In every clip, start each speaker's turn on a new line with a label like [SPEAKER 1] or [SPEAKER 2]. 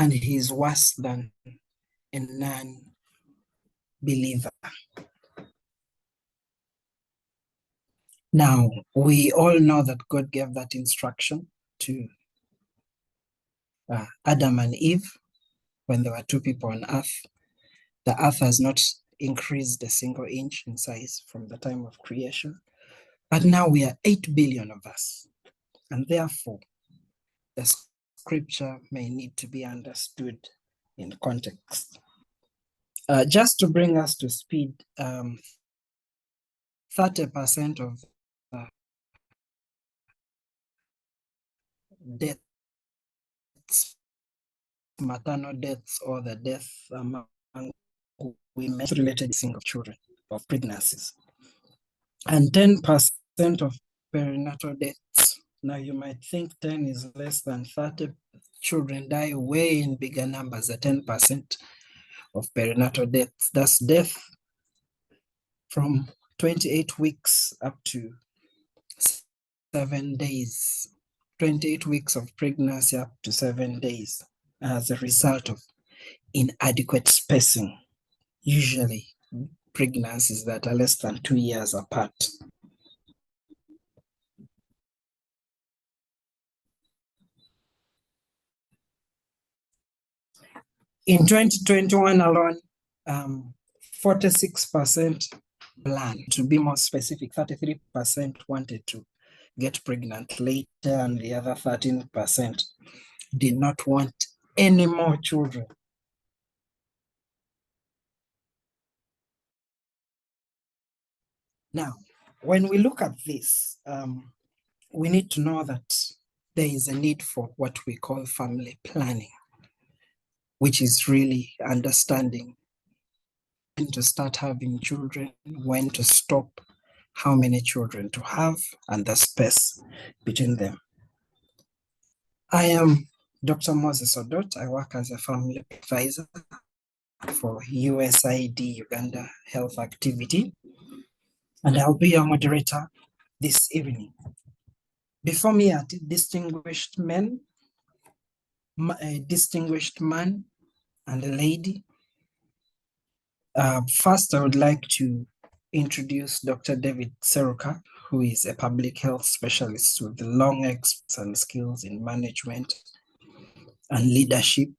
[SPEAKER 1] and he is worse than a non-believer. Now, we all know that God gave that instruction to Adam and Eve when there were two people on earth. The earth has not increased a single inch in size from the time of creation. But now we are 8 billion of us. And therefore, the scripture may need to be understood in context. Just to bring us to speed, 30% of deaths, maternal deaths, or the death among women related to single children of pregnancies, and 10% of perinatal deaths. Now you might think 10 is less than 30. Children die way in bigger numbers, the 10% of perinatal deaths. That's death from 28 weeks up to 7 days, 28 weeks of pregnancy up to 7 days as a result of inadequate spacing, usually pregnancies that are less than 2 years apart. In 2021 alone, 46% planned. To be more specific, 33% wanted to get pregnant later, and the other 13% did not want any more children. Now, when we look at this, we need to know that there is a need for what we call family planning, which is really understanding when to start having children, when to stop, how many children to have, and the space between them. I am Dr. Moses Odot. I work as a family advisor for USAID Uganda Health Activity, and I'll be your moderator this evening. Before me are distinguished men, a distinguished man and a lady. First, I would like to introduce Dr. David Serukka, who is a public health specialist with long experience and skills in management and leadership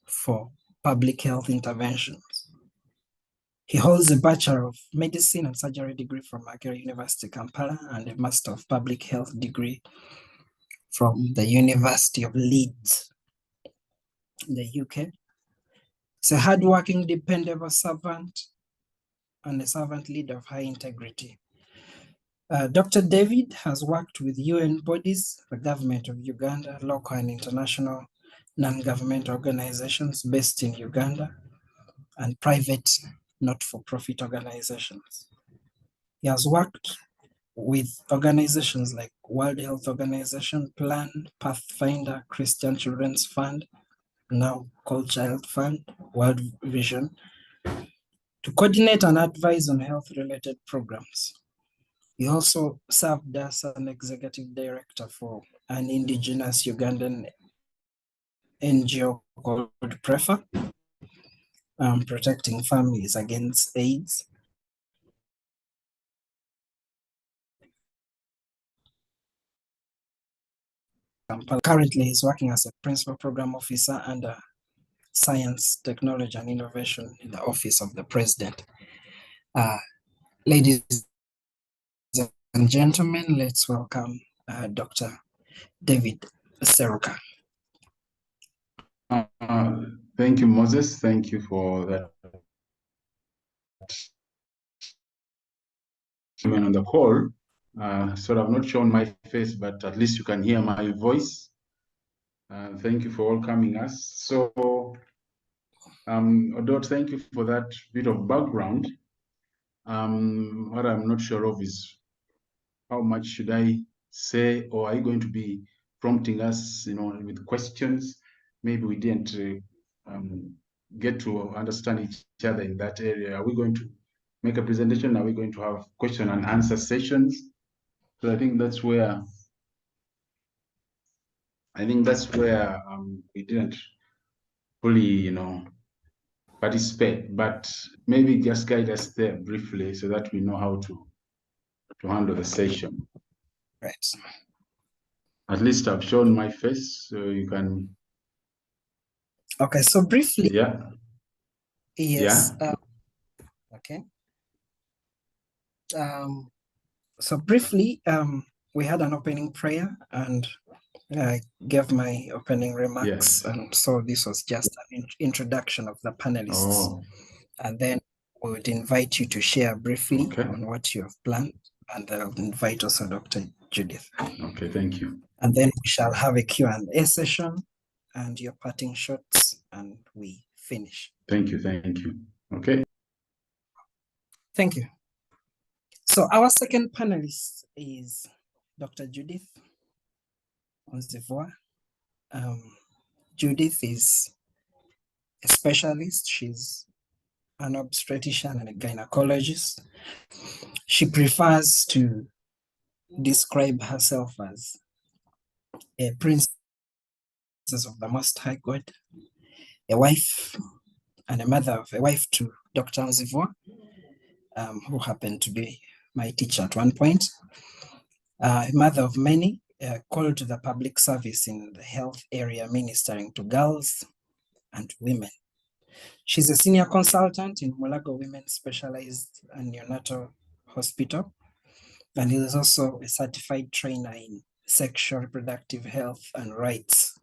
[SPEAKER 1] for public health interventions. He holds a Bachelor of Medicine and Surgery degree from Makerere University, Kampala, and a Master of Public Health degree from the University of Leeds, in the UK. He's a hardworking, dependable servant and a servant leader of high integrity. Dr. David has worked with UN bodies, the government of Uganda, local and international non-government organizations based in Uganda, and private not-for-profit organizations. He has worked with organizations like World Health Organization, Plan, Pathfinder, Christian Children's Fund, now called Child Fund, World Vision, to coordinate and advise on health-related programs. He also served as an executive director for an indigenous Ugandan NGO called PREFA, protecting families against AIDS. Currently, he's working as a principal program officer under Science, Technology, and Innovation in the Office of the President. Ladies and gentlemen, let's welcome Dr. David Serukka.
[SPEAKER 2] Thank you, Moses. Thank you for that. On the call, sort of not shown my face, but at least you can hear my voice. Thank you for welcoming us. So, Odot, thank you for that bit of background. What I'm not sure of is how much should I say, or are you going to be prompting us, with questions? Maybe we didn't get to understand each other in that area. Are we going to make a presentation? Are we going to have question and answer sessions? So I think that's where we didn't fully, participate, but maybe just guide us there briefly so that we know how to handle the session.
[SPEAKER 1] Right.
[SPEAKER 2] At least I've shown my face, so you can.
[SPEAKER 1] Okay, so briefly,
[SPEAKER 2] Yeah.
[SPEAKER 1] yes.
[SPEAKER 2] Yeah.
[SPEAKER 1] Okay. So briefly, we had an opening prayer and I gave my opening remarks.
[SPEAKER 2] Yes.
[SPEAKER 1] And so this was just an introduction of the panelists.
[SPEAKER 2] Oh,
[SPEAKER 1] And then we would invite you to share briefly
[SPEAKER 2] okay.
[SPEAKER 1] on what you have planned. And then I'll invite also Dr. Judith.
[SPEAKER 2] Okay, thank you.
[SPEAKER 1] And then we shall have a Q&A session and your parting shots, and we finish.
[SPEAKER 2] Thank you. Thank you. Okay.
[SPEAKER 1] Thank you. So our second panelist is Dr. Judith Onzivua. Judith is a specialist. She's an obstetrician and a gynecologist. She prefers to describe herself as a princess of the Most High God, a wife and a mother of a wife to Dr. Onzivua, who happened to be my teacher at one point, a mother of many, called to the public service in the health area, ministering to girls and women. She's a senior consultant in Mulago Women's Specialized and Neonatal Hospital, and is also a certified trainer in sexual reproductive health and rights.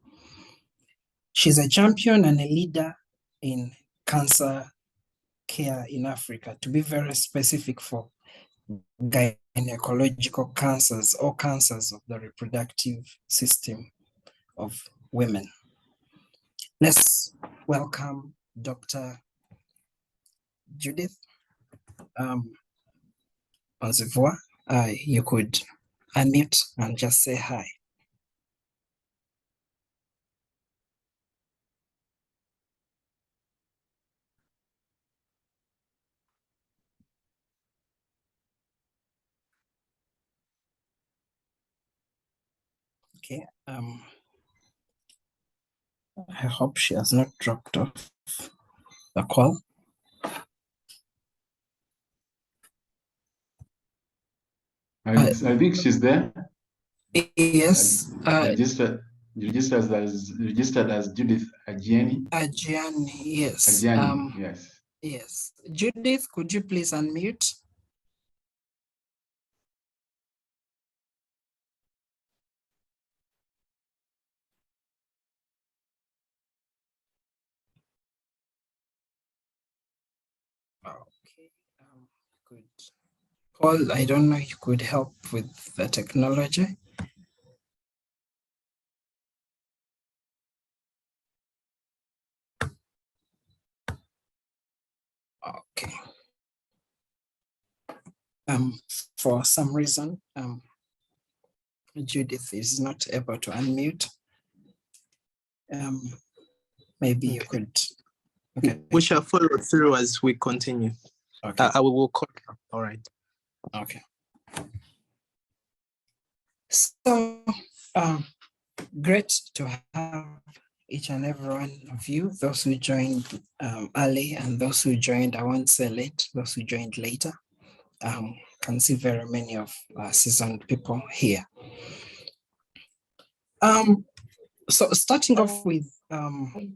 [SPEAKER 1] She's a champion and a leader in cancer care in Africa, to be very specific, for gynecological cancers or cancers of the reproductive system of women. Let's welcome Dr. Judith Onzivua. You could unmute and just say hi. Okay. I hope she has not dropped off the call.
[SPEAKER 2] I think she's there.
[SPEAKER 1] Yes.
[SPEAKER 2] Registered as Judith Ajiani.
[SPEAKER 1] Ajiani, yes.
[SPEAKER 2] Ajiani, yes.
[SPEAKER 1] Yes. Judith, could you please unmute? Okay. Good. Paul, I don't know if you could help with the technology. Okay. For some reason, Judith is not able to unmute. Maybe you could. Okay.
[SPEAKER 3] We shall follow through as we continue.
[SPEAKER 1] Okay.
[SPEAKER 3] I will call. All right.
[SPEAKER 1] Okay. So, great to have each and every one of you, those who joined early and those who joined, I won't say late, those who joined later. Can see very many of seasoned people here. So starting off with, okay.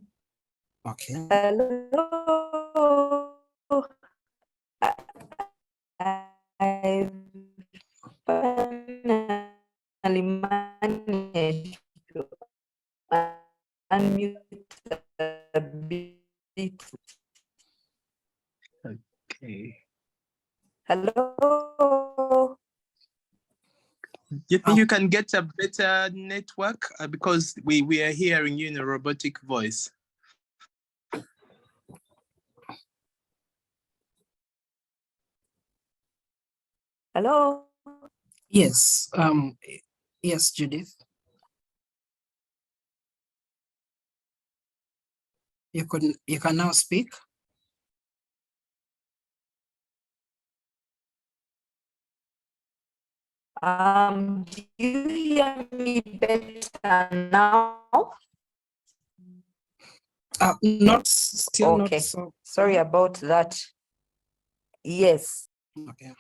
[SPEAKER 4] Hello. I finally managed to unmute a bit.
[SPEAKER 3] Okay.
[SPEAKER 4] Hello.
[SPEAKER 3] You think you can get a better network because we are hearing you in a robotic voice?
[SPEAKER 4] Hello.
[SPEAKER 1] Yes. Yes, Judith. You can now speak.
[SPEAKER 4] Do you hear me better now?
[SPEAKER 1] Still
[SPEAKER 4] Okay.
[SPEAKER 1] not so.
[SPEAKER 4] Sorry about that. Yes.
[SPEAKER 1] Okay.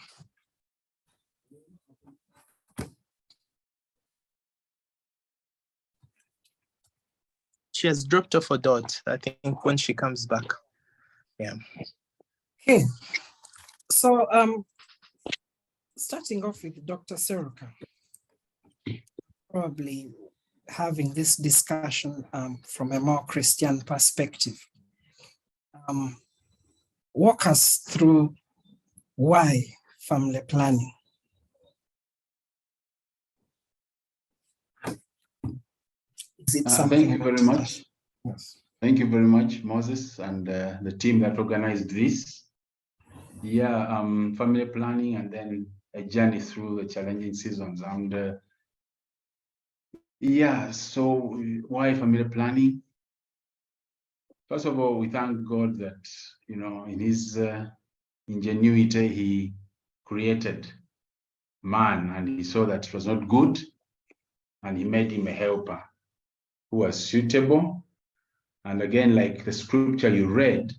[SPEAKER 3] She has dropped off Odot, I think, when she comes back. Yeah.
[SPEAKER 1] Okay. So starting off with Dr. Serukka, probably having this discussion from a more Christian perspective. Walk us through why family planning. Is it something?
[SPEAKER 2] Thank you very much.
[SPEAKER 1] Yes.
[SPEAKER 2] Thank you very much, Moses, and the team that organized this. Yeah, family planning and then a journey through the challenging seasons. And yeah, so why family planning? First of all, we thank God that, you know, in his ingenuity, he created man and he saw that it was not good, and he made him a helper who was suitable. And again, like the scripture you read,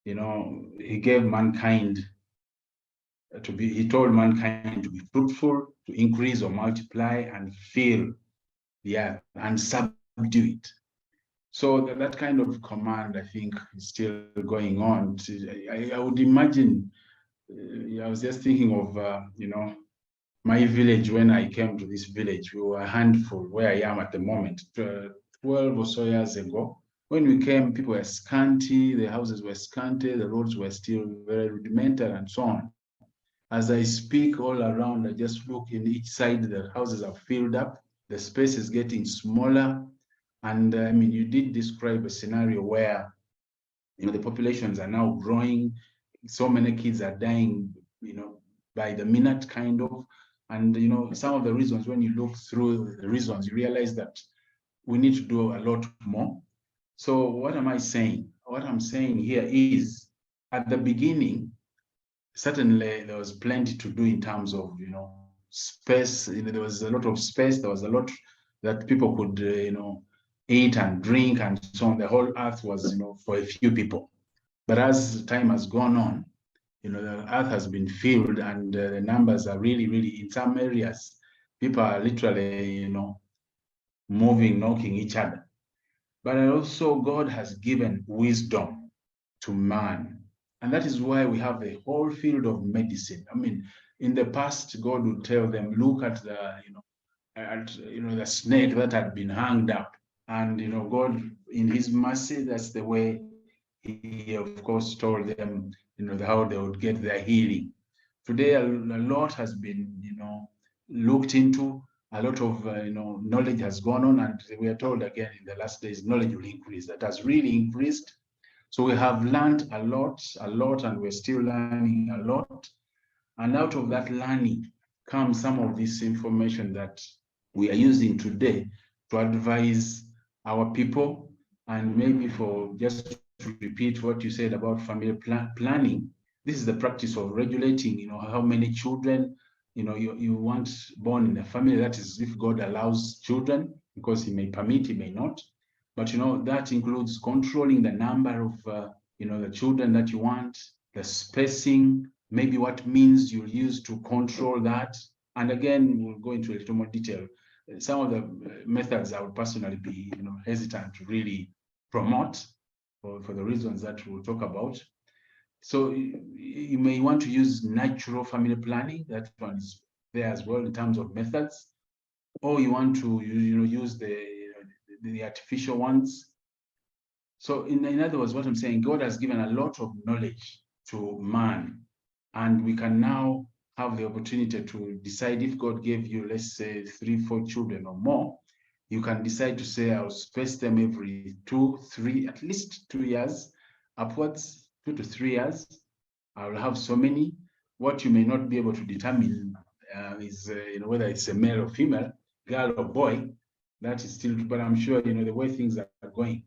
[SPEAKER 2] you know, he gave mankind he told mankind to be fruitful, to increase or multiply and fill the earth and subdue it. So that kind of command, I think, is still going on. I would imagine, I was just thinking of, you know, my village. When I came to this village, we were a handful where I am at the moment, 12 or so years ago. When we came, people were scanty, the houses were scanty, the roads were still very rudimentary and so on. As I speak all around, I just look in each side, the houses are filled up, the space is getting smaller. And I mean, you did describe a scenario where, you know, the populations are now growing, so many kids are dying, you know, by the minute kind of. And, you know, some of the reasons, when you look through the reasons, you realize that we need to do a lot more. So what am I saying? What I'm saying here is, at the beginning, certainly there was plenty to do in terms of, you know, space. You know, there was a lot of space. There was a lot that people could, you know, eat and drink and so on. The whole earth was, you know, for a few people. But as time has gone on, you know, the earth has been filled, and the numbers are really, really, in some areas, people are literally, you know, moving, knocking each other. But also God has given wisdom to man. And that is why we have the whole field of medicine. I mean, in the past, God would tell them, look at the, you know, the snake that had been hanged up. And, you know, God, in his mercy, that's the way he, of course, told them, you know, how they would get their healing. Today, a lot has been, you know, looked into. A lot of, you know, knowledge has gone on, and we are told again in the last days, knowledge will increase. That has really increased. So we have learned a lot, and we're still learning a lot. And out of that learning comes some of this information that we are using today to advise our people. And maybe, for just to repeat what you said about family planning, this is the practice of regulating, you know, how many children, you know, you want born in a family. That is if God allows children, because he may permit, he may not. But, you know, that includes controlling the number of, you know, the children that you want, the spacing, maybe what means you'll use to control that. And again, we'll go into a little more detail. Some of the methods I would personally be, you know, hesitant to really promote for the reasons that we'll talk about. So you may want to use natural family planning. That one is there as well in terms of methods. Or you want to, you know, use the artificial ones. So in other words, what I'm saying, God has given a lot of knowledge to man, and we can now have the opportunity to decide. If God gave you, let's say, 3-4 children or more, you can decide to say, I'll space them every 2-3, at least 2 years upwards, 2 to 3 years. I will have so many. What you may not be able to determine is, you know, whether it's a male or female, girl or boy. That is still, but I'm sure, you know, the way things are going,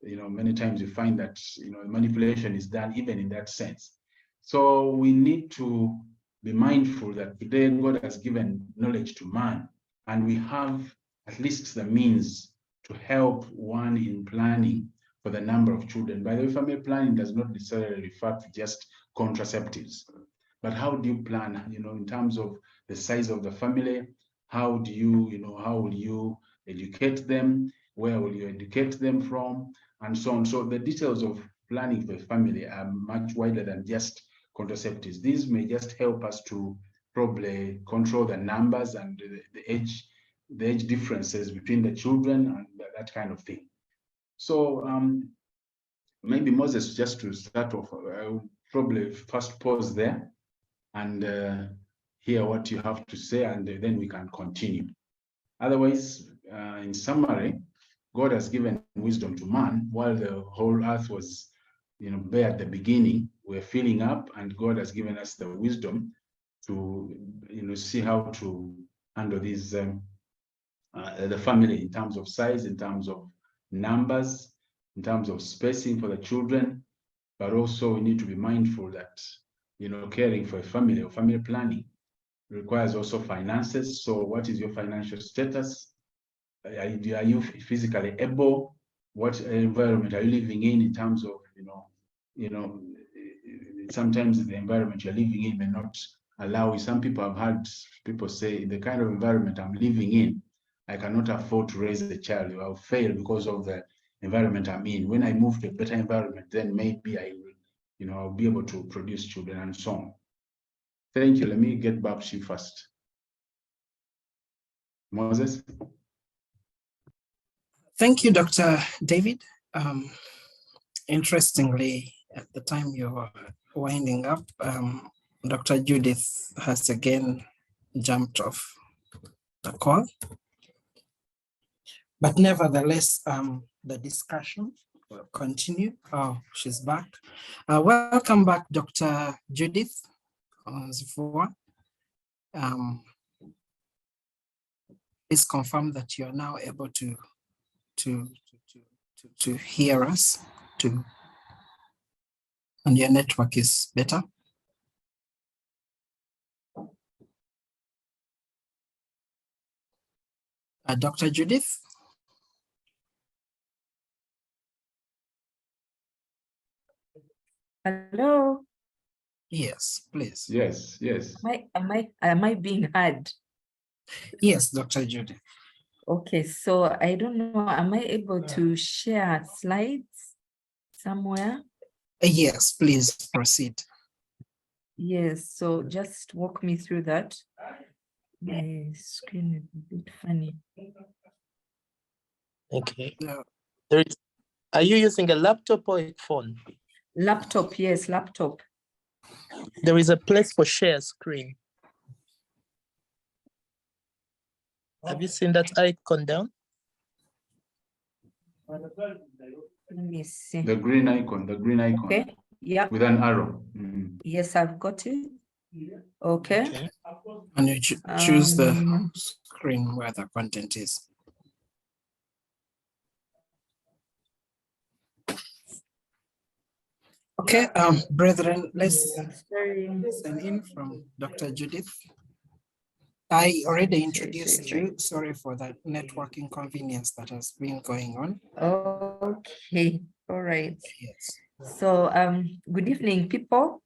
[SPEAKER 2] you know, many times you find that, you know, manipulation is done even in that sense. So we need to be mindful that today God has given knowledge to man, and we have at least the means to help one in planning for the number of children. By the way, family planning does not necessarily refer to just contraceptives, but how do you plan, in terms of the size of the family? How do you, how will you educate them? Where will you educate them from? And so on. So the details of planning for a family are much wider than just contraceptives. These may just help us to probably control the numbers and the age differences between the children and that kind of thing. So maybe Moses, just to start off, I will probably first pause there and hear what you have to say, and then we can continue. Otherwise, in summary, God has given wisdom to man while the whole earth was, bare at the beginning. We're filling up, and God has given us the wisdom to, see how to handle these the family in terms of size, in terms of numbers, in terms of spacing for the children. But also we need to be mindful that, caring for a family or family planning requires also finances. So what is your financial status? Are you physically able? What environment are you living in terms of, sometimes the environment you're living in may not allow you. Some people have had people say, the kind of environment I'm living in, I cannot afford to raise a child. I'll fail because of the environment I'm in. When I move to a better environment, then maybe I will, I'll be able to produce children and so on. Thank you. Let me get back to you first. Moses?
[SPEAKER 1] Thank you, Dr. David. Interestingly, at the time you were winding up, Dr. Judith has again jumped off the call. But nevertheless, the discussion will continue. Oh, she's back. Welcome back, Dr. Judith Onzivua. Please confirm that you are now able to hear us, and your network is better. Dr. Judith?
[SPEAKER 4] Hello.
[SPEAKER 1] Yes, please.
[SPEAKER 2] Yes.
[SPEAKER 4] Am I being heard?
[SPEAKER 1] Yes, Dr. Judith.
[SPEAKER 4] Okay, so I don't know, am I able to share slides somewhere?
[SPEAKER 1] Yes, please proceed.
[SPEAKER 4] Yes, so just walk me through that. My screen is a bit funny.
[SPEAKER 3] Okay.
[SPEAKER 1] No.
[SPEAKER 3] Are you using a laptop or a phone?
[SPEAKER 4] Laptop, yes, laptop.
[SPEAKER 3] There is a place for share screen. Have you seen that icon down?
[SPEAKER 4] Let me see.
[SPEAKER 2] The green icon.
[SPEAKER 4] Okay, yeah.
[SPEAKER 2] With an arrow. Mm-hmm.
[SPEAKER 4] Yes, I've got it. Okay.
[SPEAKER 1] And you choose the screen where the content is. Okay, brethren, let's listen in from Dr. Judith. I already introduced you. Sorry for that network inconvenience that has been going on.
[SPEAKER 4] Okay, all right.
[SPEAKER 1] Yes.
[SPEAKER 4] So good evening, people.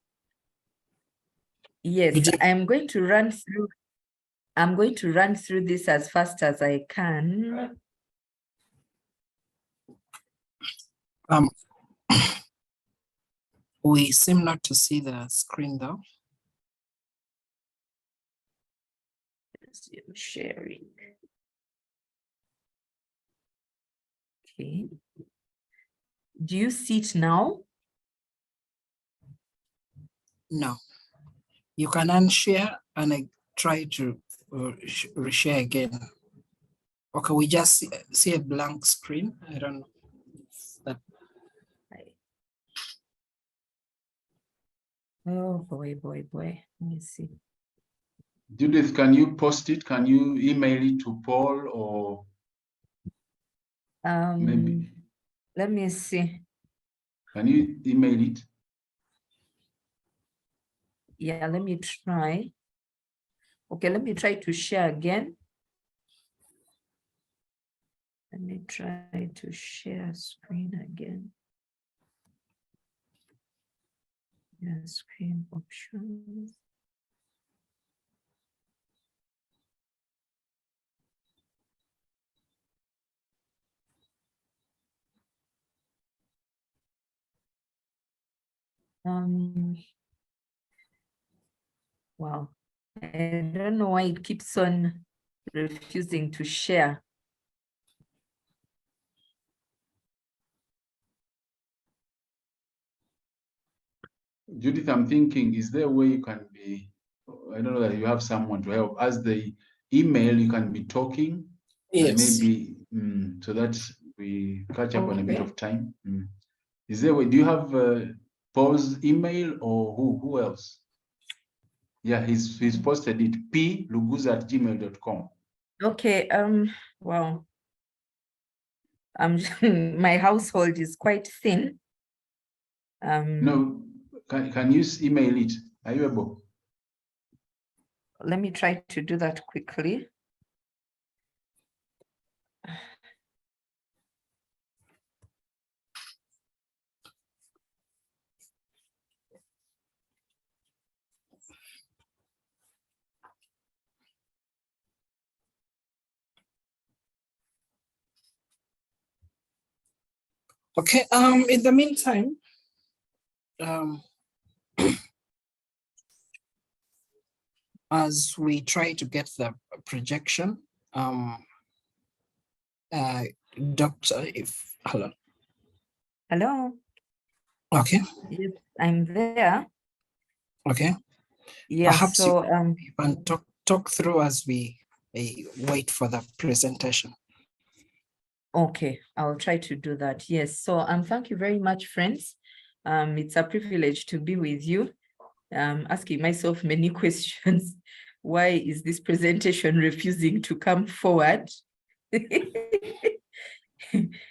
[SPEAKER 4] Yes, I'm going to run through this as fast as I can.
[SPEAKER 1] We seem not to see the screen though.
[SPEAKER 4] Sharing. Okay. Do you see it now?
[SPEAKER 1] No. You can unshare and I try to reshare again. Okay, we just see a blank screen. I don't know.
[SPEAKER 4] Oh boy. Let me see.
[SPEAKER 2] Judith, can you post it? Can you email it to Paul or maybe?
[SPEAKER 4] Let me see.
[SPEAKER 2] Can you email it?
[SPEAKER 4] Yeah, let me try. Okay, let me try to share again. Let me try to share screen again. Yeah, screen options. Wow, I don't know why it keeps on refusing to share.
[SPEAKER 2] Judith, I'm thinking, is there a way you can be, I don't know that you have someone to help. As the email, you can be talking, and
[SPEAKER 1] Yes.
[SPEAKER 2] maybe so that we catch up on a bit
[SPEAKER 4] Okay.
[SPEAKER 2] of time. Is there a way? Do you have Paul's email or who else? Yeah, he's posted it, pluguza@gmail.com.
[SPEAKER 4] Okay, wow. My household is quite thin.
[SPEAKER 2] No, can you email it? Are you able?
[SPEAKER 4] Let me try to do that quickly.
[SPEAKER 1] Okay. In the meantime, as we try to get the projection, Doctor, hello.
[SPEAKER 4] Hello.
[SPEAKER 1] Okay.
[SPEAKER 4] Yes, I'm there.
[SPEAKER 1] Okay.
[SPEAKER 4] Yeah.
[SPEAKER 1] Perhaps
[SPEAKER 4] So
[SPEAKER 1] you can talk through as we wait for the presentation.
[SPEAKER 4] okay, I'll try to do that. Yes. So thank you very much, friends. It's a privilege to be with you. Asking myself many questions. Why is this presentation refusing to come forward?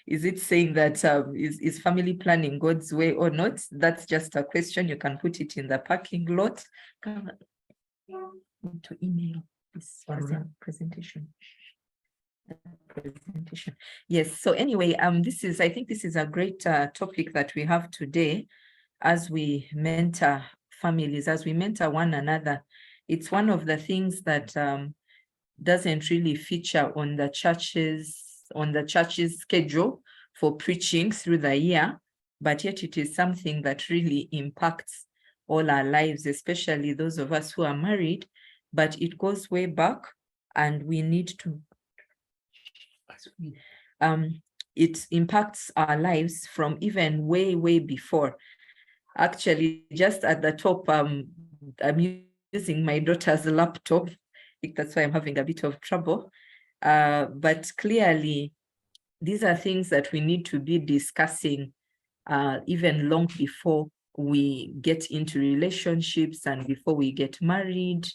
[SPEAKER 4] Is it saying that is family planning God's way or not? That's just a question. You can put it in the parking lot. To email this presentation. Yes. So anyway, I think this is a great topic that we have today as we mentor families, as we mentor one another. It's one of the things that doesn't really feature on the church's schedule for preaching through the year, but yet it is something that really impacts all our lives, especially those of us who are married. But it goes way back, and we need to it impacts our lives from even way before. Actually, just at the top, I'm using my daughter's laptop. I think that's why I'm having a bit of trouble. But clearly, these are things that we need to be discussing even long before we get into relationships and before we get married,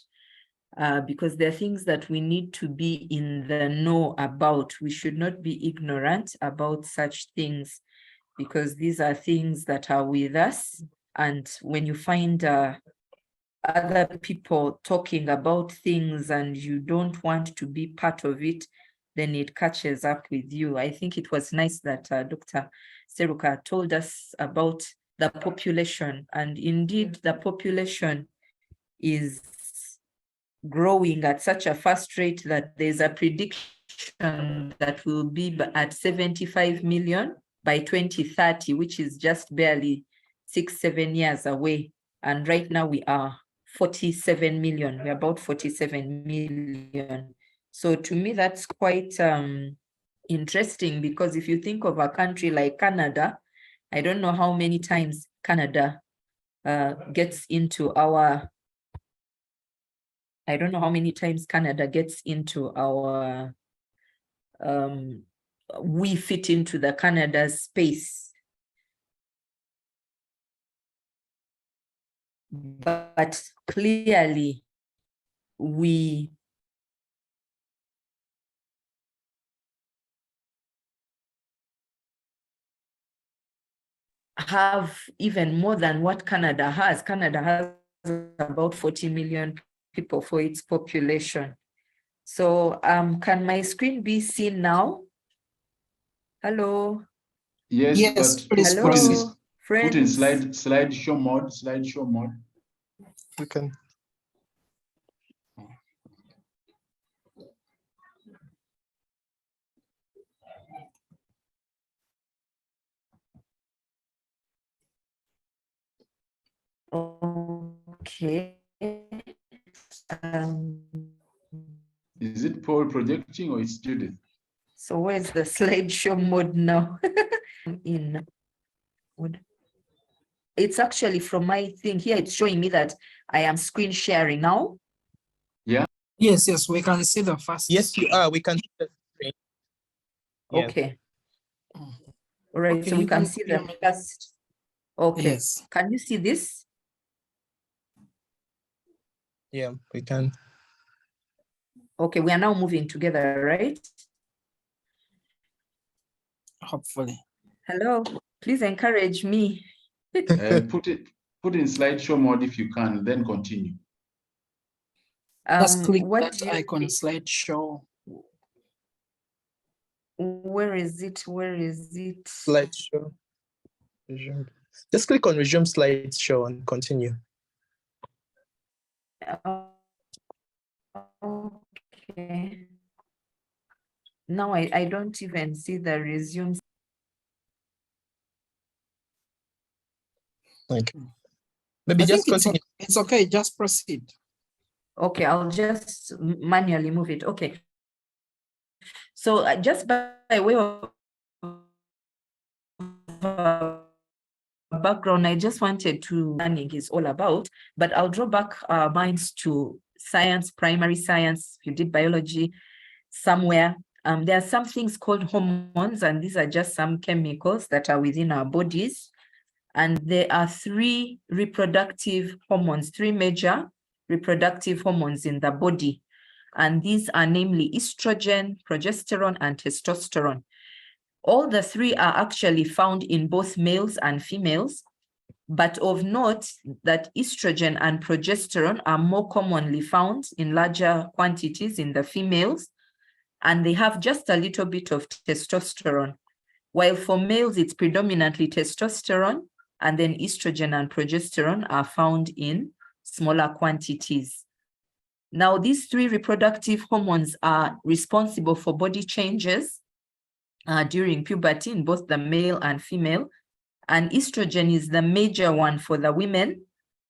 [SPEAKER 4] because there are things that we need to be in the know about. We should not be ignorant about such things, because these are things that are with us. And when you find other people talking about things and you don't want to be part of it, then it catches up with you. I think it was nice that Dr. Serukka told us about the population, and indeed the population is growing at such a fast rate that there's a prediction that will be at 75 million by 2030, which is just barely 6-7 years away. And right now we are 47 million. We're about 47 million. So to me, that's quite interesting, because if you think of a country like Canada, I don't know how many times Canada gets into our we fit into the Canada's space. But clearly we have even more than what Canada has. Canada has about 40 million people for its population. So can my screen be seen now? Hello?
[SPEAKER 2] Yes,
[SPEAKER 1] Yes,
[SPEAKER 2] but
[SPEAKER 1] please
[SPEAKER 4] Hello,
[SPEAKER 2] Put in
[SPEAKER 4] Friends,
[SPEAKER 2] slideshow mode.
[SPEAKER 3] We can.
[SPEAKER 4] okay. Um,
[SPEAKER 2] Is it Paul projecting or it's Judith?
[SPEAKER 4] so where's the slideshow mode now? In would it's actually from my thing here. It's showing me that I am screen sharing now.
[SPEAKER 1] Yes, yes, we can see the first.
[SPEAKER 3] Yes, you are. We can see the screen. Yes.
[SPEAKER 4] Okay. All right.
[SPEAKER 1] Okay,
[SPEAKER 4] so we
[SPEAKER 1] you
[SPEAKER 4] can
[SPEAKER 1] can
[SPEAKER 4] see
[SPEAKER 1] hear
[SPEAKER 4] the
[SPEAKER 1] me.
[SPEAKER 4] first. Okay.
[SPEAKER 1] Yes.
[SPEAKER 4] Can you see this?
[SPEAKER 3] Yeah, we can.
[SPEAKER 4] Okay. We are now moving together, right?
[SPEAKER 1] Hopefully.
[SPEAKER 4] Hello. Please encourage me.
[SPEAKER 2] Put in slideshow mode if you can, then continue.
[SPEAKER 1] Just click
[SPEAKER 4] What
[SPEAKER 1] that
[SPEAKER 4] do you
[SPEAKER 1] icon,
[SPEAKER 4] think?
[SPEAKER 1] slideshow.
[SPEAKER 4] Where is it? Where is it?
[SPEAKER 3] Slideshow. Resume. Just click on resume slideshow and continue.
[SPEAKER 4] Okay. Now I don't even see the resume.
[SPEAKER 3] Okay. Maybe
[SPEAKER 1] I
[SPEAKER 3] just
[SPEAKER 1] think
[SPEAKER 3] continue.
[SPEAKER 1] it's okay, just proceed.
[SPEAKER 4] Okay, I'll just manually move it. Okay. So just by way of background, I just wanted to learning is all about, but I'll draw back our minds to science, primary science. If you did biology somewhere, there are some things called hormones, and these are just some chemicals that are within our bodies. And there are three reproductive hormones, three major reproductive hormones in the body. And these are namely estrogen, progesterone, and testosterone. All the three are actually found in both males and females, but of note that estrogen and progesterone are more commonly found in larger quantities in the females, and they have just a little bit of testosterone. While for males, it's predominantly testosterone, and then estrogen and progesterone are found in smaller quantities. Now, these three reproductive hormones are responsible for body changes during puberty in both the male and female. And estrogen is the major one for the women,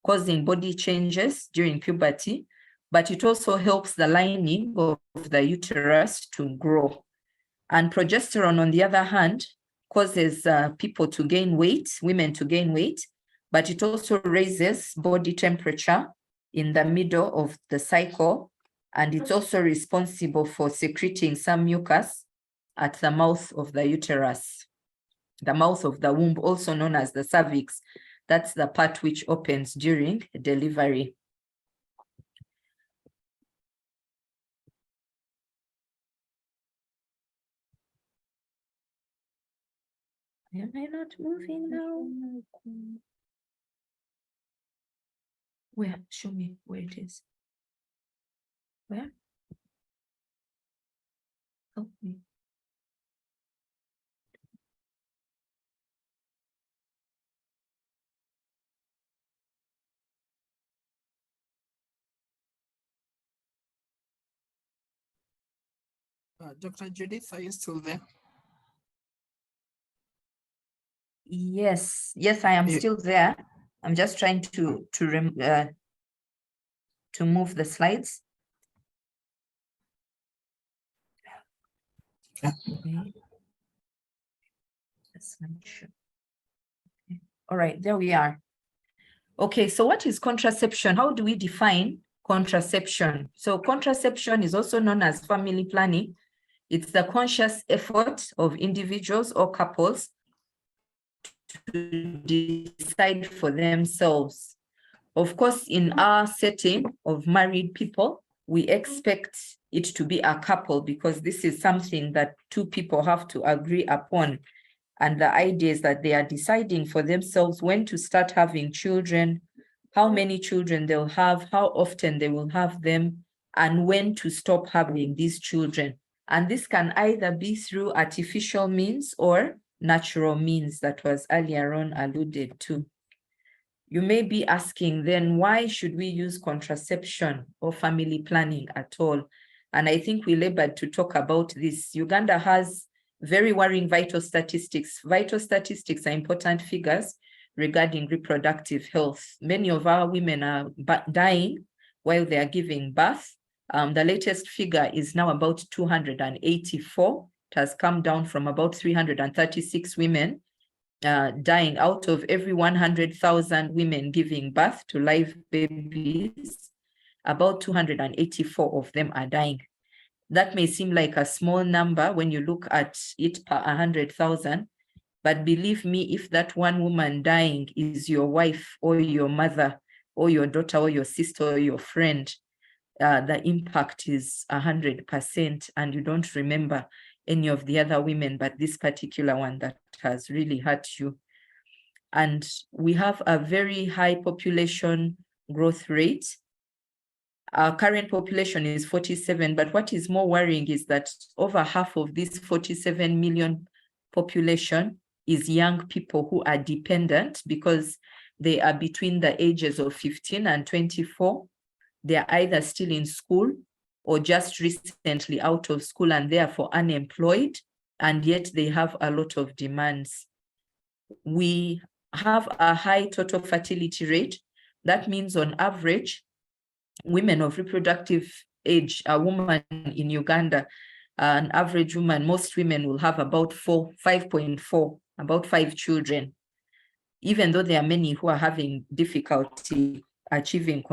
[SPEAKER 4] causing body changes during puberty, but it also helps the lining of the uterus to grow. And progesterone, on the other hand, causes people to gain weight, women to gain weight, but it also raises body temperature in the middle of the cycle. And it's also responsible for secreting some mucus at the mouth of the uterus, the mouth of the womb, also known as the cervix. That's the part which opens during delivery. Am I not moving now? Where? Show me where it is. Where? Help me.
[SPEAKER 1] Dr. Judith, are you still there?
[SPEAKER 4] Yes, I am
[SPEAKER 1] Yeah.
[SPEAKER 4] still there. I'm just trying to move the slides.
[SPEAKER 1] Okay.
[SPEAKER 4] Okay. Okay. All right, there we are. Okay, so what is contraception? How do we define contraception? So contraception is also known as family planning. It's the conscious effort of individuals or couples to decide for themselves. Of course, in our setting of married people, we expect it to be a couple because this is something that two people have to agree upon. And the idea is that they are deciding for themselves when to start having children, how many children they'll have, how often they will have them, and when to stop having these children. And this can either be through artificial means or natural means that was earlier on alluded to. You may be asking then, why should we use contraception or family planning at all? And I think we labored to talk about this. Uganda has very worrying vital statistics. Vital statistics are important figures regarding reproductive health. Many of our women are dying while they are giving birth. The latest figure is now about 284. It has come down from about 336 women dying out of every 100,000 women giving birth to live babies. About 284 of them are dying. That may seem like a small number when you look at it per 100,000, but believe me, if that one woman dying is your wife or your mother or your daughter or your sister or your friend, the impact is 100%, and you don't remember any of the other women, but this particular one that has really hurt you. And we have a very high population growth rate. Our current population is 47, but what is more worrying is that over half of this 47 million population is young people who are dependent because they are between the ages of 15 and 24. They are either still in school or just recently out of school and therefore unemployed, and yet they have a lot of demands. We have a high total fertility rate. That means on average, women of reproductive age, a woman in Uganda, an average woman, most women will have about 5.4, about 5 children, even though there are many who are having difficulty achieving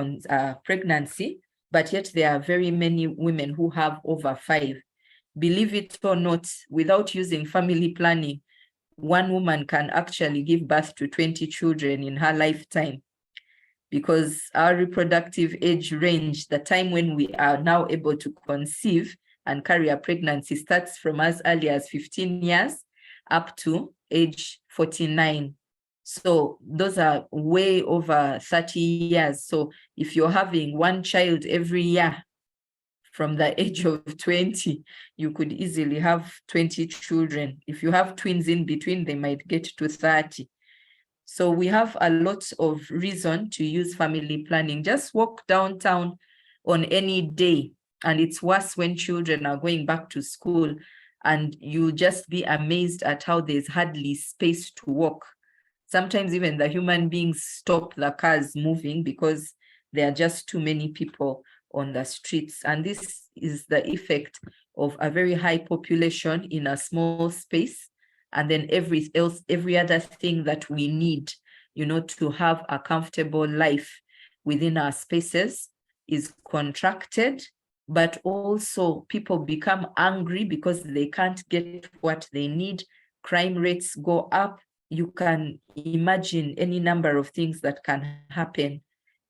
[SPEAKER 4] pregnancy, but yet there are very many women who have over 5. Believe it or not, without using family planning, one woman can actually give birth to 20 children in her lifetime, because our reproductive age range, the time when we are now able to conceive and carry a pregnancy, starts from as early as 15 years up to age 49. So those are way over 30 years. So if you're having one child every year from the age of 20, you could easily have 20 children. If you have twins in between, they might get to 30. So we have a lot of reason to use family planning. Just walk downtown on any day, and it's worse when children are going back to school, and you'll just be amazed at how there's hardly space to walk. Sometimes even the human beings stop the cars moving because there are just too many people on the streets. And this is the effect of a very high population in a small space. And then every other thing that we need, to have a comfortable life within our spaces is contracted, but also people become angry because they can't get what they need. Crime rates go up. You can imagine any number of things that can happen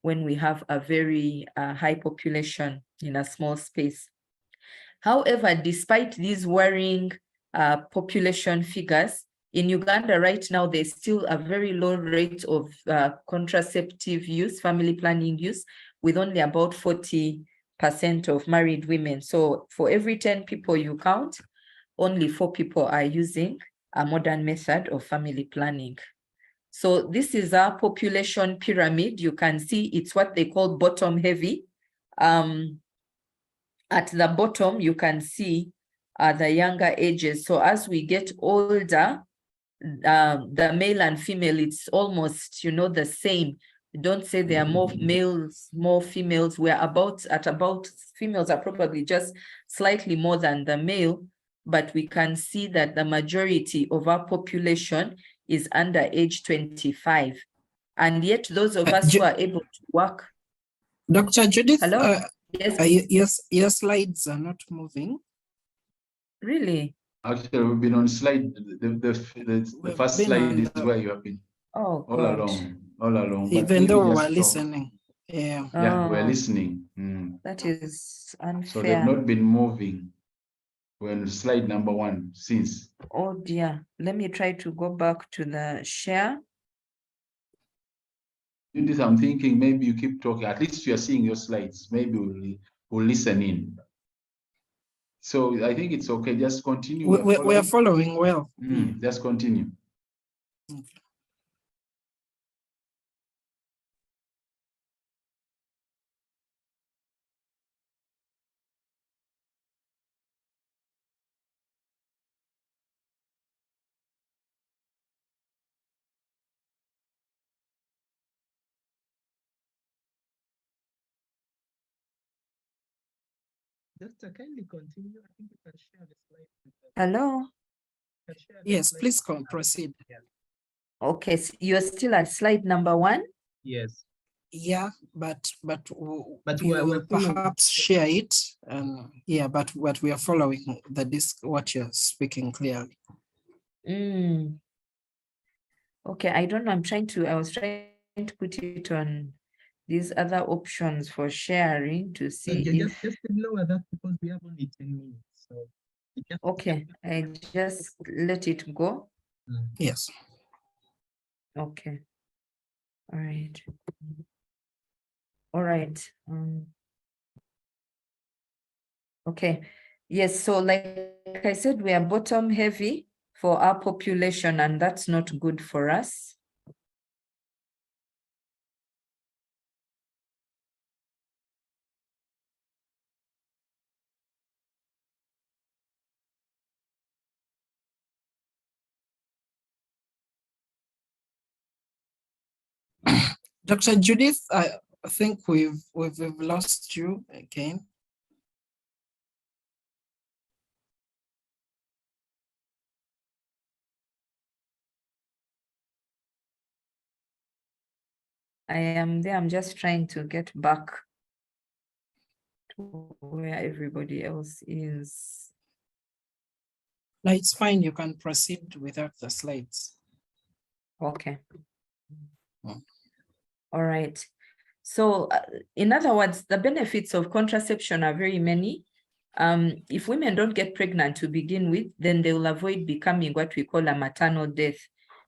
[SPEAKER 4] when we have a very high population in a small space. However, despite these worrying population figures, in Uganda right now, there's still a very low rate of contraceptive use, family planning use, with only about 40% of married women. So for every 10 people you count, only 4 people are using a modern method of family planning. So this is our population pyramid. You can see it's what they call bottom heavy. At the bottom, you can see the younger ages. So as we get older, the male and female, it's almost, the same. Don't say there are more males, more females. We're about females are probably just slightly more than the male, but we can see that the majority of our population is under age 25. And yet those of us who are able to work.
[SPEAKER 1] Dr. Judith,
[SPEAKER 4] hello?
[SPEAKER 1] Yes, your slides are not moving.
[SPEAKER 4] Really?
[SPEAKER 2] Actually, we've been on slide, the first slide is where you have been.
[SPEAKER 4] Oh,
[SPEAKER 2] all along.
[SPEAKER 1] Even though we're listening. Yeah.
[SPEAKER 2] Yeah, we're listening.
[SPEAKER 4] That is unfair.
[SPEAKER 2] So they've not been moving when slide number 1 since.
[SPEAKER 4] Oh dear. Let me try to go back to the share.
[SPEAKER 2] Judith, I'm thinking maybe you keep talking. At least you're seeing your slides. Maybe we'll listen in. So I think it's okay. Just continue.
[SPEAKER 1] We are following well.
[SPEAKER 2] Just continue.
[SPEAKER 3] Doctor, kindly continue. I think you can share the slide.
[SPEAKER 4] Hello.
[SPEAKER 1] Yes, please proceed.
[SPEAKER 3] Yeah.
[SPEAKER 4] Okay, so you're still at slide number 1.
[SPEAKER 3] Yes.
[SPEAKER 1] Yeah, but
[SPEAKER 3] But
[SPEAKER 1] you
[SPEAKER 3] we're
[SPEAKER 1] will
[SPEAKER 3] following.
[SPEAKER 1] perhaps share it. Yeah, but we are following what you're speaking clearly.
[SPEAKER 4] Okay, I don't know. I was trying to put it on these other options for sharing to see if.
[SPEAKER 3] Just lower that because we have only 10 minutes. So
[SPEAKER 4] Okay, I just let it go.
[SPEAKER 1] Yes.
[SPEAKER 4] Okay. All right. All right. Okay. Yes, so like I said, we are bottom heavy for our population, and that's not good for us.
[SPEAKER 1] Dr. Judith, I think we've lost you again.
[SPEAKER 4] I am there. I'm just trying to get back to where everybody else is.
[SPEAKER 1] No, it's fine. You can proceed without the slides.
[SPEAKER 4] Okay.
[SPEAKER 1] Mm.
[SPEAKER 4] All right. So in other words, the benefits of contraception are very many. If women don't get pregnant to begin with, then they will avoid becoming what we call a maternal death.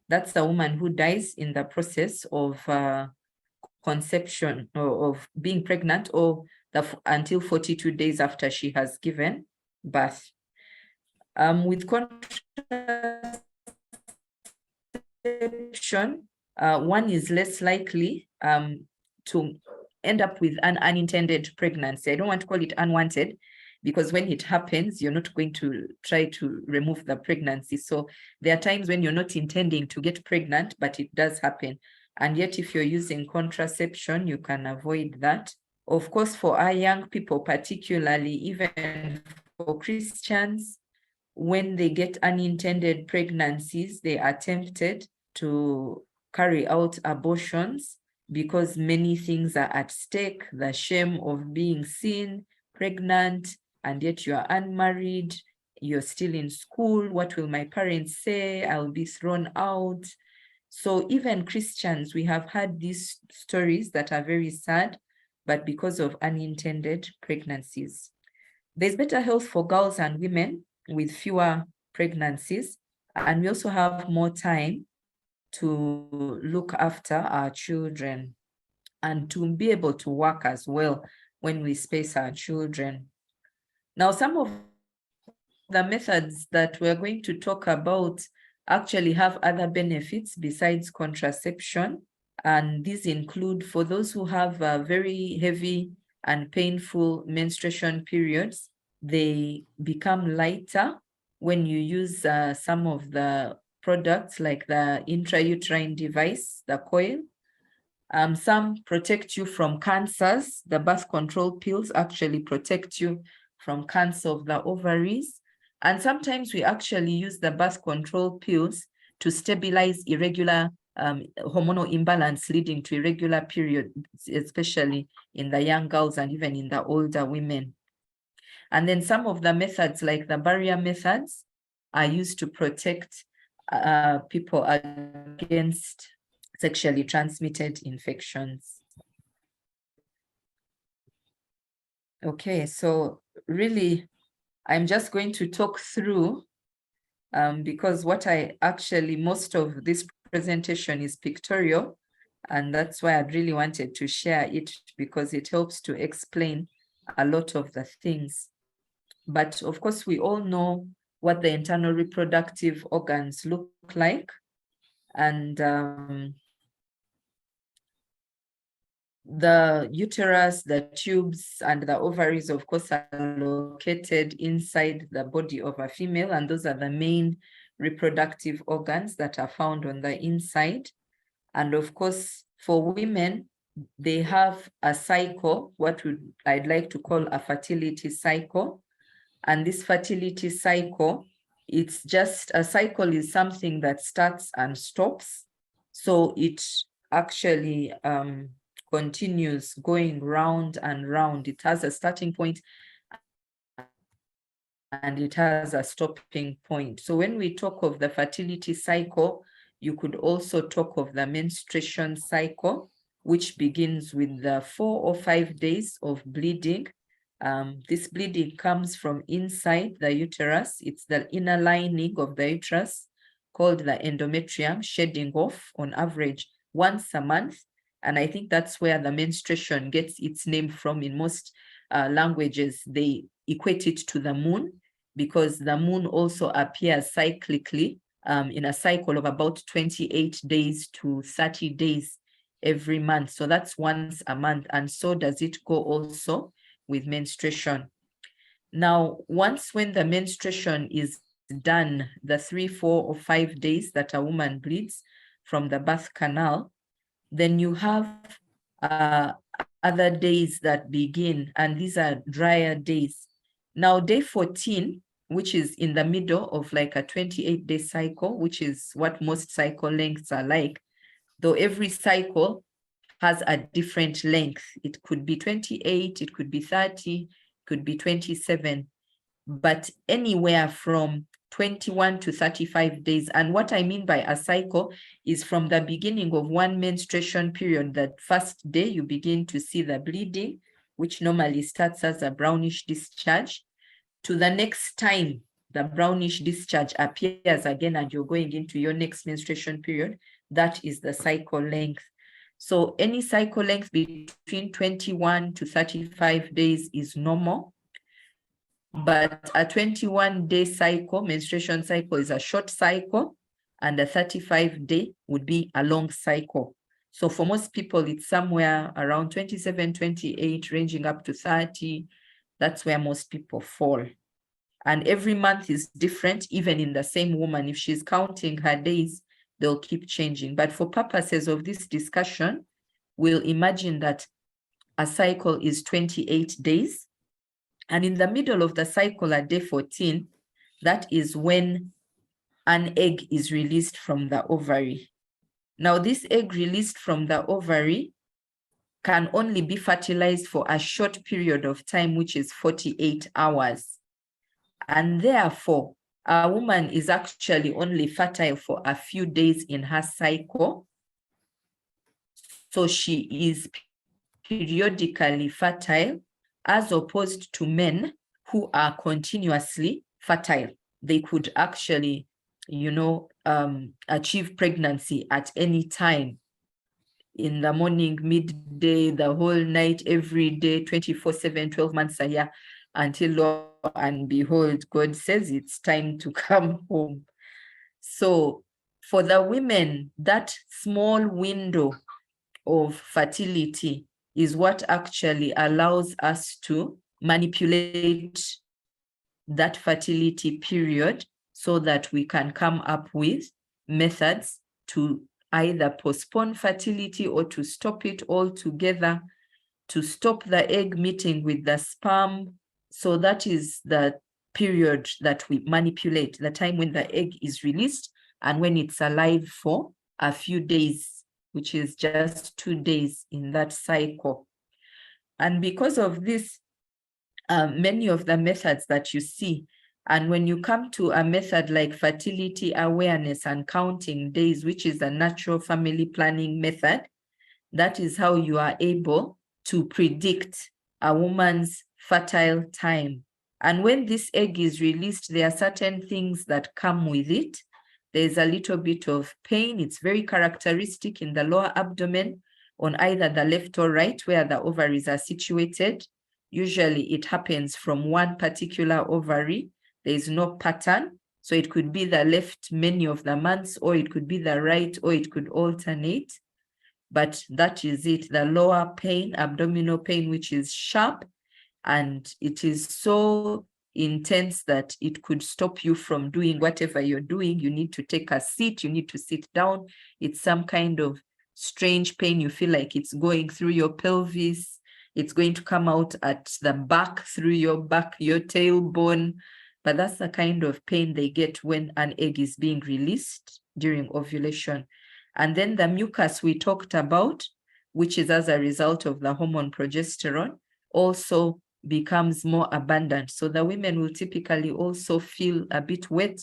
[SPEAKER 4] That's a woman who dies in the process of conception or of being pregnant, or until 42 days after she has given birth. With contraception, one is less likely to end up with an unintended pregnancy. I don't want to call it unwanted, because when it happens, you're not going to try to remove the pregnancy. So there are times when you're not intending to get pregnant, but it does happen. And yet, if you're using contraception, you can avoid that. Of course, for our young people, particularly, even for Christians, when they get unintended pregnancies, they are tempted to carry out abortions because many things are at stake. The shame of being seen pregnant, and yet you are unmarried, you're still in school. What will my parents say? I'll be thrown out. So even Christians, we have had these stories that are very sad, but because of unintended pregnancies. There's better health for girls and women with fewer pregnancies, and we also have more time to look after our children and to be able to work as well when we space our children. Now, some of the methods that we're going to talk about actually have other benefits besides contraception. And these include, for those who have very heavy and painful menstruation periods, they become lighter when you use some of the products like the intrauterine device, the coil. Some protect you from cancers. The birth control pills actually protect you from cancer of the ovaries. And sometimes we actually use the birth control pills to stabilize irregular hormonal imbalance leading to irregular periods, especially in the young girls and even in the older women. And then some of the methods, like the barrier methods, are used to protect people against sexually transmitted infections. Okay, so really, I'm just going to talk through because most of this presentation is pictorial, and that's why I really wanted to share it, because it helps to explain a lot of the things. But of course, we all know what the internal reproductive organs look like. And the uterus, the tubes, and the ovaries, of course, are located inside the body of a female, and those are the main reproductive organs that are found on the inside. And of course, for women, they have a cycle, I'd like to call a fertility cycle. And this fertility cycle, it's just a cycle is something that starts and stops. So it actually continues going round and round. It has a starting point and it has a stopping point. So when we talk of the fertility cycle, you could also talk of the menstruation cycle, which begins with the 4 or 5 days of bleeding. This bleeding comes from inside the uterus. It's the inner lining of the uterus called the endometrium, shedding off on average once a month. And I think that's where the menstruation gets its name from. In most languages, they equate it to the moon, because the moon also appears cyclically in a cycle of about 28 days to 30 days every month. So that's once a month. And so does it go also with menstruation. Now, once when the menstruation is done, the 3, 4, or 5 days that a woman bleeds from the birth canal, then you have other days that begin, and these are drier days. Now, day 14, which is in the middle of like a 28-day cycle, which is what most cycle lengths are like, though every cycle has a different length. It could be 28, it could be 30, it could be 27, but anywhere from 21 to 35 days. And what I mean by a cycle is from the beginning of one menstruation period, that first day you begin to see the bleeding, which normally starts as a brownish discharge, to the next time the brownish discharge appears again and you're going into your next menstruation period. That is the cycle length. So any cycle length between 21 to 35 days is normal. But a 21-day cycle, menstruation cycle, is a short cycle, and a 35-day would be a long cycle. So for most people, it's somewhere around 27, 28, ranging up to 30. That's where most people fall. And every month is different, even in the same woman. If she's counting her days, they'll keep changing. But for purposes of this discussion, we'll imagine that a cycle is 28 days. And in the middle of the cycle at day 14, that is when an egg is released from the ovary. Now, this egg released from the ovary can only be fertilized for a short period of time, which is 48 hours. And therefore, a woman is actually only fertile for a few days in her cycle. So she is periodically fertile, as opposed to men who are continuously fertile. They could actually, achieve pregnancy at any time, in the morning, midday, the whole night, every day, 24/7, 12 months a year, until lo and behold, God says it's time to come home. So for the women, that small window of fertility is what actually allows us to manipulate that fertility period so that we can come up with methods to either postpone fertility or to stop it altogether, to stop the egg meeting with the sperm. So that is the period that we manipulate, the time when the egg is released and when it's alive for a few days, which is just 2 days in that cycle. And because of this, many of the methods that you see, and when you come to a method like fertility awareness and counting days, which is a natural family planning method, that is how you are able to predict a woman's fertile time. And when this egg is released, there are certain things that come with it. There's a little bit of pain. It's very characteristic in the lower abdomen on either the left or right, where the ovaries are situated. Usually it happens from one particular ovary. There is no pattern. So it could be the left many of the months, or it could be the right, or it could alternate. But that is it, the lower pain, abdominal pain, which is sharp, and it is so intense that it could stop you from doing whatever you're doing. You need to take a seat, you need to sit down. It's some kind of strange pain. You feel like it's going through your pelvis. It's going to come out at the back, through your back, your tailbone. But that's the kind of pain they get when an egg is being released during ovulation. And then the mucus we talked about, which is as a result of the hormone progesterone, also becomes more abundant. So the women will typically also feel a bit wet,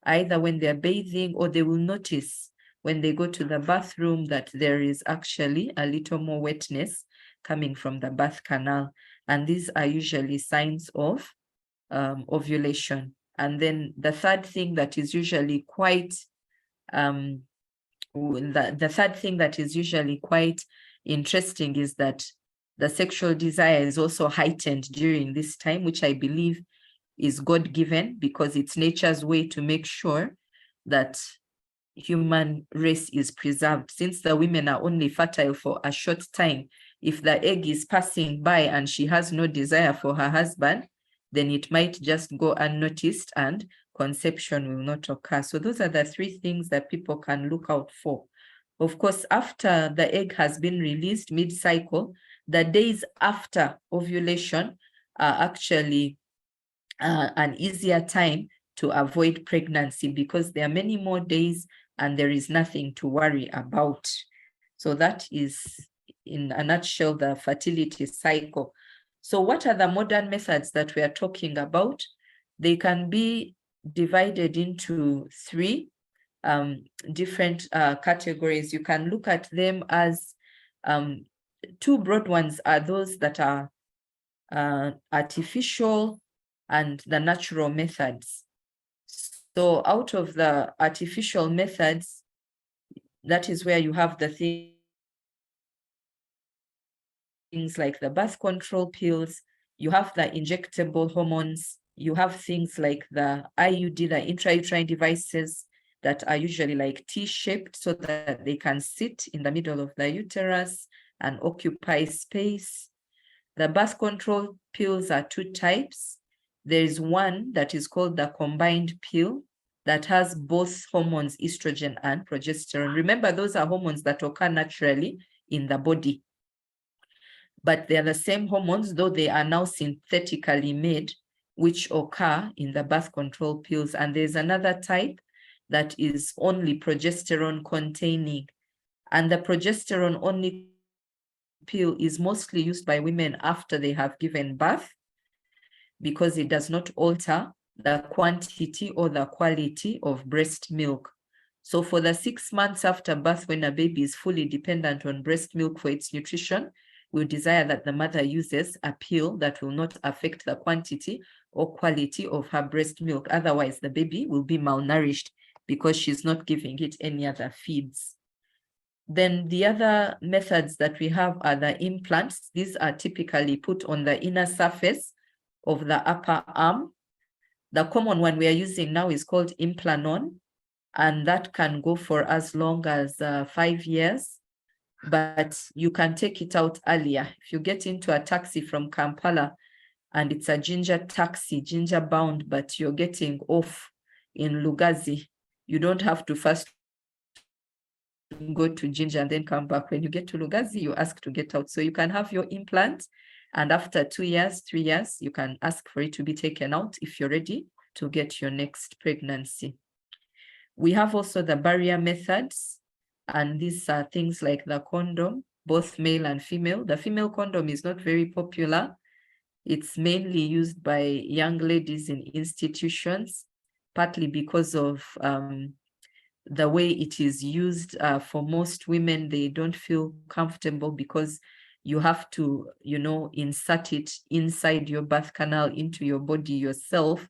[SPEAKER 4] either when they're bathing, or they will notice when they go to the bathroom that there is actually a little more wetness coming from the birth canal. And these are usually signs of ovulation. And then the third thing that is usually quite the third thing that is usually quite interesting is that the sexual desire is also heightened during this time, which I believe is God-given, because it's nature's way to make sure that human race is preserved. Since the women are only fertile for a short time, if the egg is passing by and she has no desire for her husband, then it might just go unnoticed and conception will not occur. So those are the three things that people can look out for. Of course, after the egg has been released mid-cycle, the days after ovulation are actually an easier time to avoid pregnancy, because there are many more days and there is nothing to worry about. So that is, in a nutshell, the fertility cycle. So what are the modern methods that we are talking about? They can be divided into three different categories. You can look at them as two broad ones are those that are artificial and the natural methods. So out of the artificial methods, that is where you have the things like the birth control pills, you have the injectable hormones, you have things like the IUD, the intrauterine devices that are usually like T-shaped so that they can sit in the middle of the uterus and occupy space. The birth control pills are two types. There is one that is called the combined pill that has both hormones, estrogen and progesterone. Remember, those are hormones that occur naturally in the body, but they are the same hormones, though they are now synthetically made, which occur in the birth control pills. And there's another type that is only progesterone containing. And the progesterone only pill is mostly used by women after they have given birth, because it does not alter the quantity or the quality of breast milk. So for the 6 months after birth, when a baby is fully dependent on breast milk for its nutrition, we desire that the mother uses a pill that will not affect the quantity or quality of her breast milk. Otherwise, the baby will be malnourished because she's not giving it any other feeds. Then the other methods that we have are the implants. These are typically put on the inner surface of the upper arm. The common one we are using now is called Implanon, and that can go for as long as 5 years. But you can take it out earlier. If you get into a taxi from Kampala and it's a ginger taxi, ginger bound, but you're getting off in Lugazi, you don't have to first go to ginger and then come back. When you get to Lugazi, you ask to get out. So you can have your implant, and after 2 years, 3 years, you can ask for it to be taken out if you're ready to get your next pregnancy. We have also the barrier methods. And these are things like the condom, both male and female. The female condom is not very popular. It's mainly used by young ladies in institutions, partly because of the way it is used. For most women, they don't feel comfortable because you have to, insert it inside your birth canal into your body yourself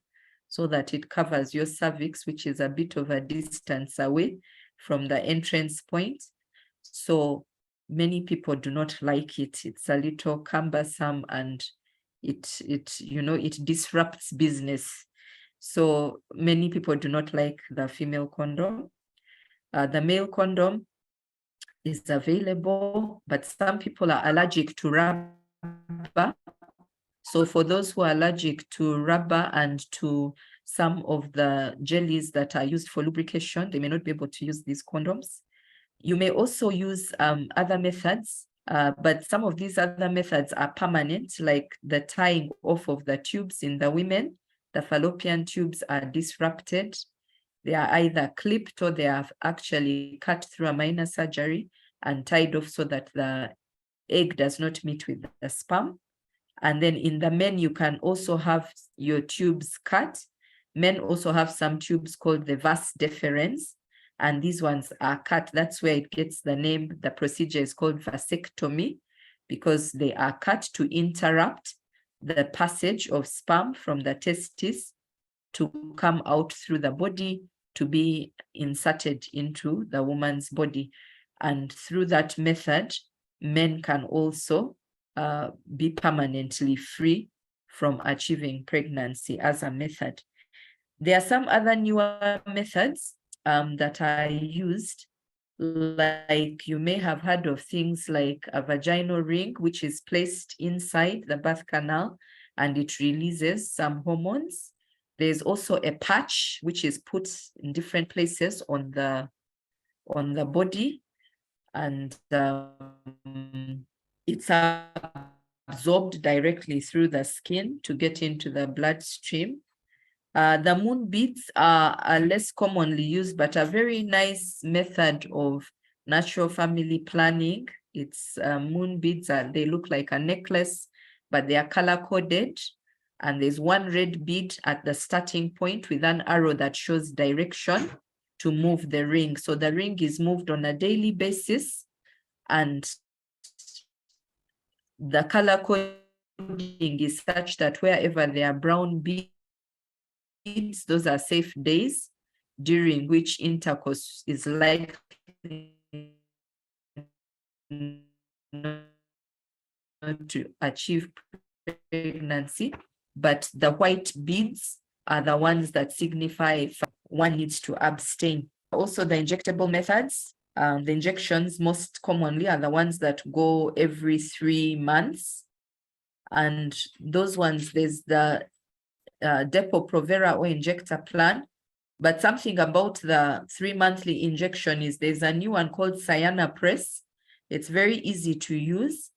[SPEAKER 4] so that it covers your cervix, which is a bit of a distance away from the entrance point. So many people do not like it. It's a little cumbersome and it disrupts business. So many people do not like the female condom. The male condom is available, but some people are allergic to rubber. So for those who are allergic to rubber and to some of the jellies that are used for lubrication, they may not be able to use these condoms. You may also use other methods, but some of these other methods are permanent, like the tying off of the tubes in the women. The fallopian tubes are disrupted. They are either clipped or they are actually cut through a minor surgery and tied off so that the egg does not meet with the sperm. And then in the men, you can also have your tubes cut. Men also have some tubes called the vas deferens, and these ones are cut. That's where it gets the name. The procedure is called vasectomy because they are cut to interrupt the passage of sperm from the testis to come out through the body to be inserted into the woman's body. And through that method, men can also be permanently free from achieving pregnancy as a method. There are some other newer methods that are used, like you may have heard of things like a vaginal ring, which is placed inside the birth canal and it releases some hormones. There's also a patch, which is put in different places on the body, and it's absorbed directly through the skin to get into the bloodstream. The moon beads are less commonly used, but a very nice method of natural family planning. It's moon beads, they look like a necklace, but they are color-coded. And there's one red bead at the starting point with an arrow that shows direction to move the ring. So the ring is moved on a daily basis, and the color coding is such that wherever there are brown beads, those are safe days during which intercourse is likely to achieve pregnancy. But the white beads are the ones that signify one needs to abstain. Also, the injectable methods, the injections most commonly are the ones that go every 3 months. And those ones, there's the Depo-Provera or injector plan. But something about the 3-monthly injection is there's a new one called Cyana Press. It's very easy to use,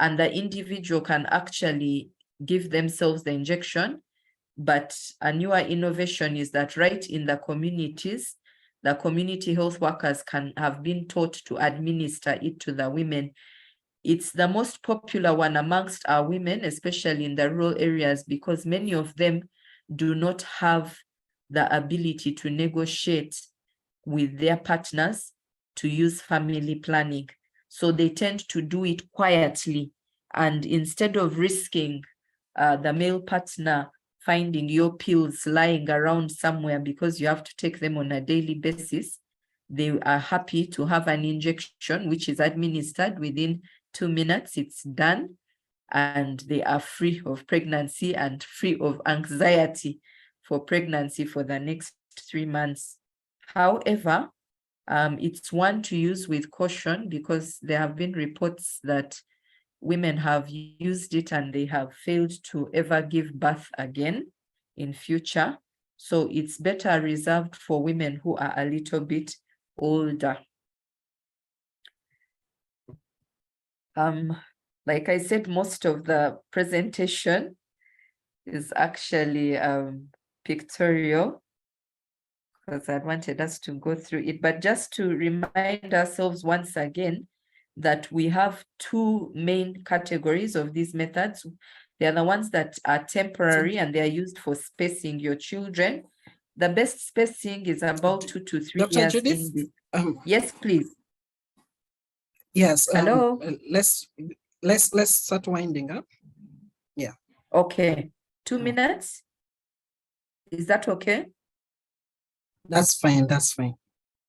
[SPEAKER 4] and the individual can actually give themselves the injection. But a newer innovation is that right in the communities, the community health workers have been taught to administer it to the women. It's the most popular one amongst our women, especially in the rural areas, because many of them do not have the ability to negotiate with their partners to use family planning. So they tend to do it quietly. And instead of risking the male partner finding your pills lying around somewhere because you have to take them on a daily basis, they are happy to have an injection which is administered within 2 minutes. It's done, and they are free of pregnancy and free of anxiety for pregnancy for the next 3 months. However, it's one to use with caution because there have been reports that women have used it and they have failed to ever give birth again in future. So it's better reserved for women who are a little bit older. Like I said, most of the presentation is actually pictorial because I wanted us to go through it. But just to remind ourselves once again that we have 2 main categories of these methods. They are the ones that are temporary and they are used for spacing your children. The best spacing is about 2 to 3
[SPEAKER 1] Dr.
[SPEAKER 4] years.
[SPEAKER 1] Judith?
[SPEAKER 4] Yes, please.
[SPEAKER 1] Yes.
[SPEAKER 4] Hello.
[SPEAKER 1] Let's start winding up. Yeah.
[SPEAKER 4] Okay. 2 minutes. Is that okay?
[SPEAKER 1] That's fine. That's fine.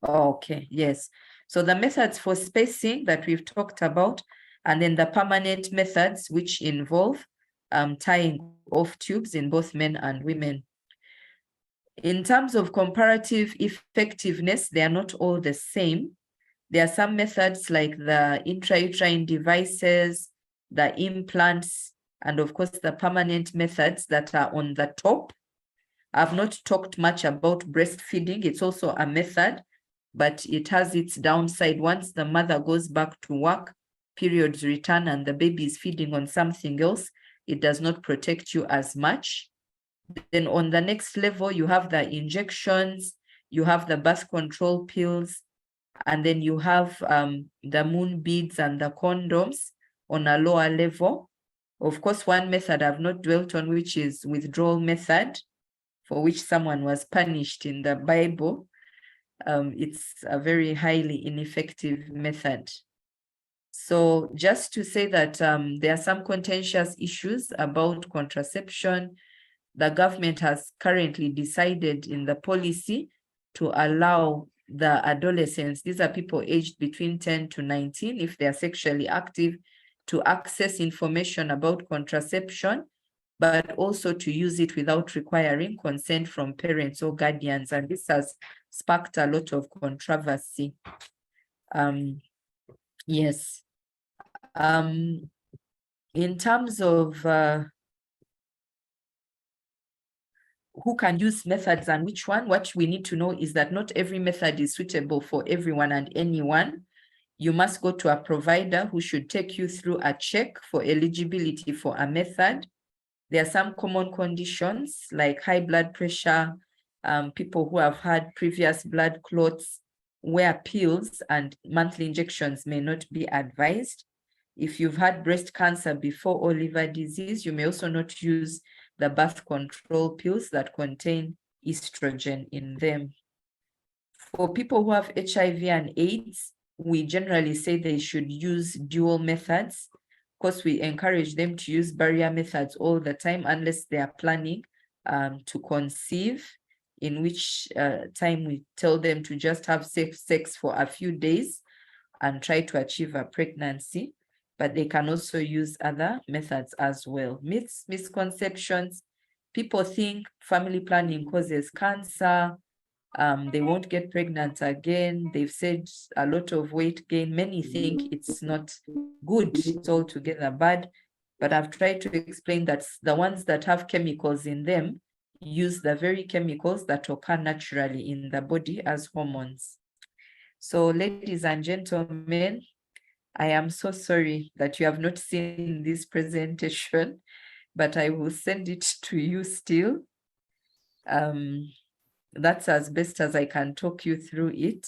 [SPEAKER 4] Okay. Yes. So the methods for spacing that we've talked about, and then the permanent methods which involve tying off tubes in both men and women. In terms of comparative effectiveness, they are not all the same. There are some methods like the intrauterine devices, the implants, and of course the permanent methods that are on the top. I've not talked much about breastfeeding. It's also a method, but it has its downside. Once the mother goes back to work, periods return and the baby is feeding on something else, it does not protect you as much. Then on the next level, you have the injections, you have the birth control pills, and then you have the moon beads and the condoms on a lower level. Of course, one method I've not dwelt on, which is withdrawal method, for which someone was punished in the Bible. It's a very highly ineffective method. So just to say that there are some contentious issues about contraception. The government has currently decided in the policy to allow the adolescents, these are people aged between 10 to 19, if they are sexually active, to access information about contraception, but also to use it without requiring consent from parents or guardians. And this has sparked a lot of controversy. Yes. In terms of who can use methods and which one, what we need to know is that not every method is suitable for everyone and anyone. You must go to a provider who should take you through a check for eligibility for a method. There are some common conditions like high blood pressure, people who have had previous blood clots, where pills and monthly injections may not be advised. If you've had breast cancer before or liver disease, you may also not use the birth control pills that contain estrogen in them. For people who have HIV and AIDS, we generally say they should use dual methods. Of course, we encourage them to use barrier methods all the time unless they are planning to conceive, in which time we tell them to just have sex for a few days and try to achieve a pregnancy. But they can also use other methods as well. Myths, misconceptions. People think family planning causes cancer. They won't get pregnant again. They've said a lot of weight gain. Many think it's not good, it's altogether bad. But I've tried to explain that the ones that have chemicals in them use the very chemicals that occur naturally in the body as hormones. So, ladies and gentlemen, I am so sorry that you have not seen this presentation, but I will send it to you still. That's as best as I can talk you through it.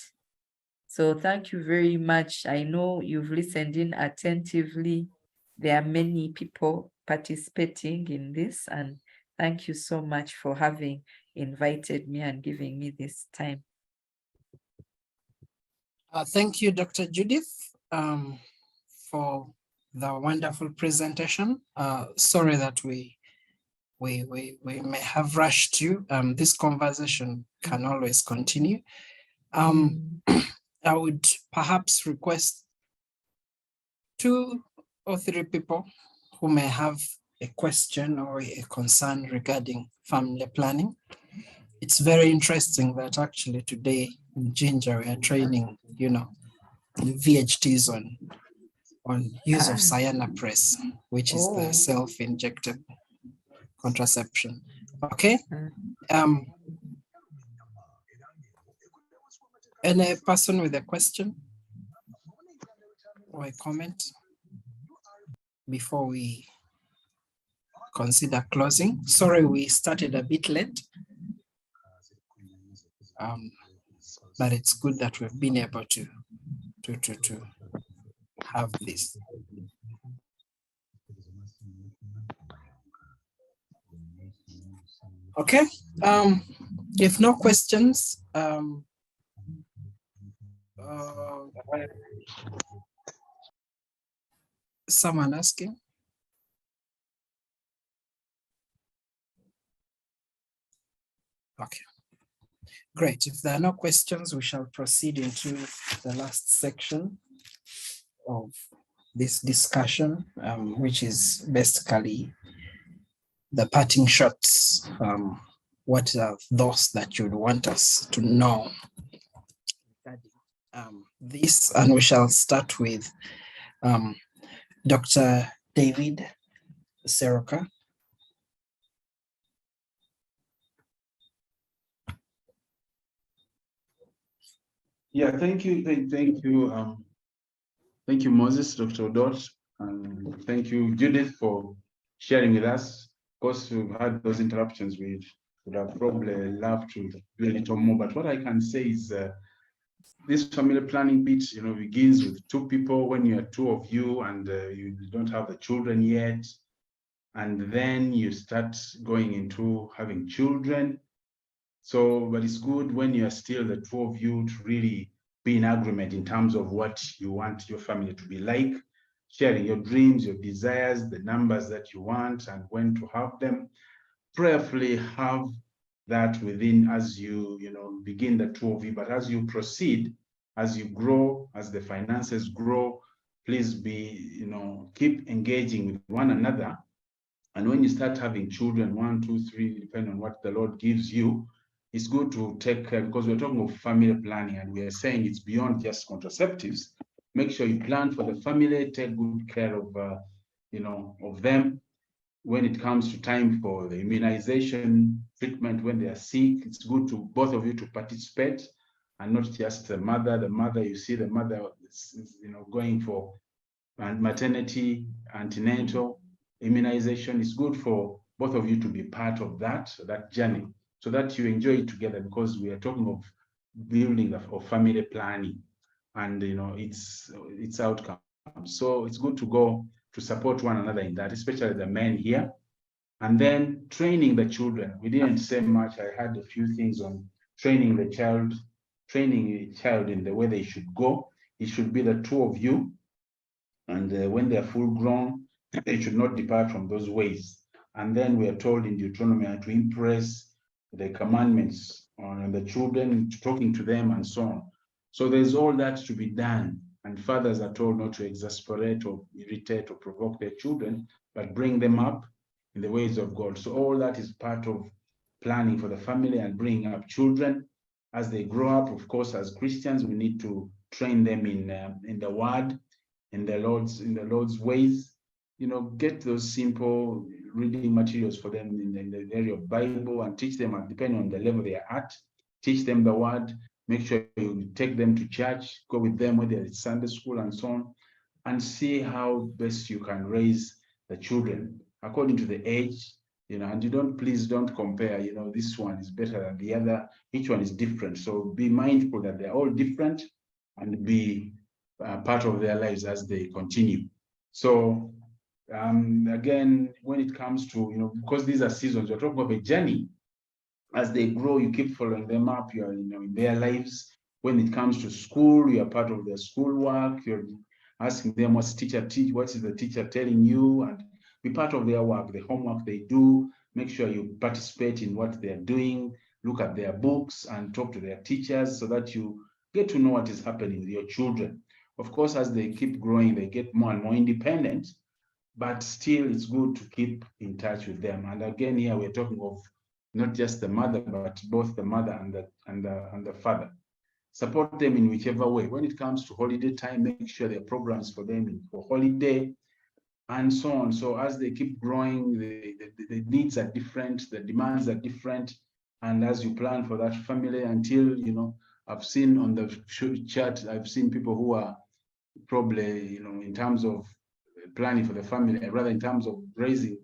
[SPEAKER 4] So thank you very much. I know you've listened in attentively. There are many people participating in this, and thank you so much for having invited me and giving me this time.
[SPEAKER 1] Thank you, Dr. Judith, for the wonderful presentation. Sorry that we may have rushed you. This conversation can always continue. I would perhaps request 2 or 3 people who may have a question or a concern regarding family planning. It's very interesting that actually today in Ginger we are training, VHTs on use of cyanopress, which is the self-injected contraception. Okay. Any person with a question or a comment before we consider closing? Sorry, we started a bit late, but it's good that we've been able to have this. Okay, if no questions, someone asking? Okay, great. If there are no questions, we shall proceed into the last section of this discussion, which is basically the parting shots. What are those that you'd want us to know regarding this? And we shall start with Dr. David Serukka.
[SPEAKER 2] Yeah, thank you, thank you, Moses, Dr. Odot, and thank you, Judith, for sharing with us. Of course, we've had those interruptions. We would have probably loved to do a little more, but what I can say is this family planning bit, begins with two people. When you are two of you and you don't have the children yet, and then you start going into having children. So, but it's good when you are still the two of you to really be in agreement in terms of what you want your family to be like, sharing your dreams, your desires, the numbers that you want, and when to have them. Prayerfully have that within as you begin the two of you. But as you proceed, as you grow, as the finances grow, please keep engaging with one another. And when you start having children, 1, 2, 3, depending on what the Lord gives you, it's good to take care, because we're talking of family planning and we are saying it's beyond just contraceptives. Make sure you plan for the family, take good care of, of them. When it comes to time for the immunization treatment, when they are sick, it's good to both of you to participate and not just the mother. The mother, you see the mother is going for maternity, antenatal immunization. It's good for both of you to be part of that journey, so that you enjoy it together, because we are talking of building of family planning and its outcome. So it's good to go to support one another in that, especially the men here. And then training the children. We didn't say much. I had a few things on training the child in the way they should go. It should be the two of you. And when they are full grown, they should not depart from those ways. And then we are told in Deuteronomy to impress the commandments on the children, talking to them and so on. So there's all that to be done. And fathers are told not to exasperate or irritate or provoke their children, but bring them up in the ways of God. So all that is part of planning for the family and bringing up children. As they grow up, of course, as Christians, we need to train them in the word, in the Lord's ways. Get those simple reading materials for them in the area of Bible, and teach them, depending on the level they are at, teach them the word. Make sure you take them to church, go with them whether it's Sunday school and so on, and see how best you can raise the children according to the age. And please don't compare, this one is better than the other. Each one is different. So be mindful that they're all different, and be part of their lives as they continue. So again, when it comes to, because these are seasons, you're talking about a journey. As they grow, you keep following them up. You're in their lives. When it comes to school, you're part of their schoolwork. You're asking them what is the teacher telling you, and be part of their work, the homework they do. Make sure you participate in what they're doing. Look at their books and talk to their teachers, so that you get to know what is happening with your children. Of course, as they keep growing, they get more and more independent, but still it's good to keep in touch with them. And again, here we're talking of not just the mother, but both the mother and the father. Support them in whichever way. When it comes to holiday time, make sure there are programs for them for holiday and so on. So as they keep growing, the needs are different, the demands are different. And as you plan for that family, until, I've seen on the chat, I've seen people who are probably, in terms of planning for the family, rather in terms of raising,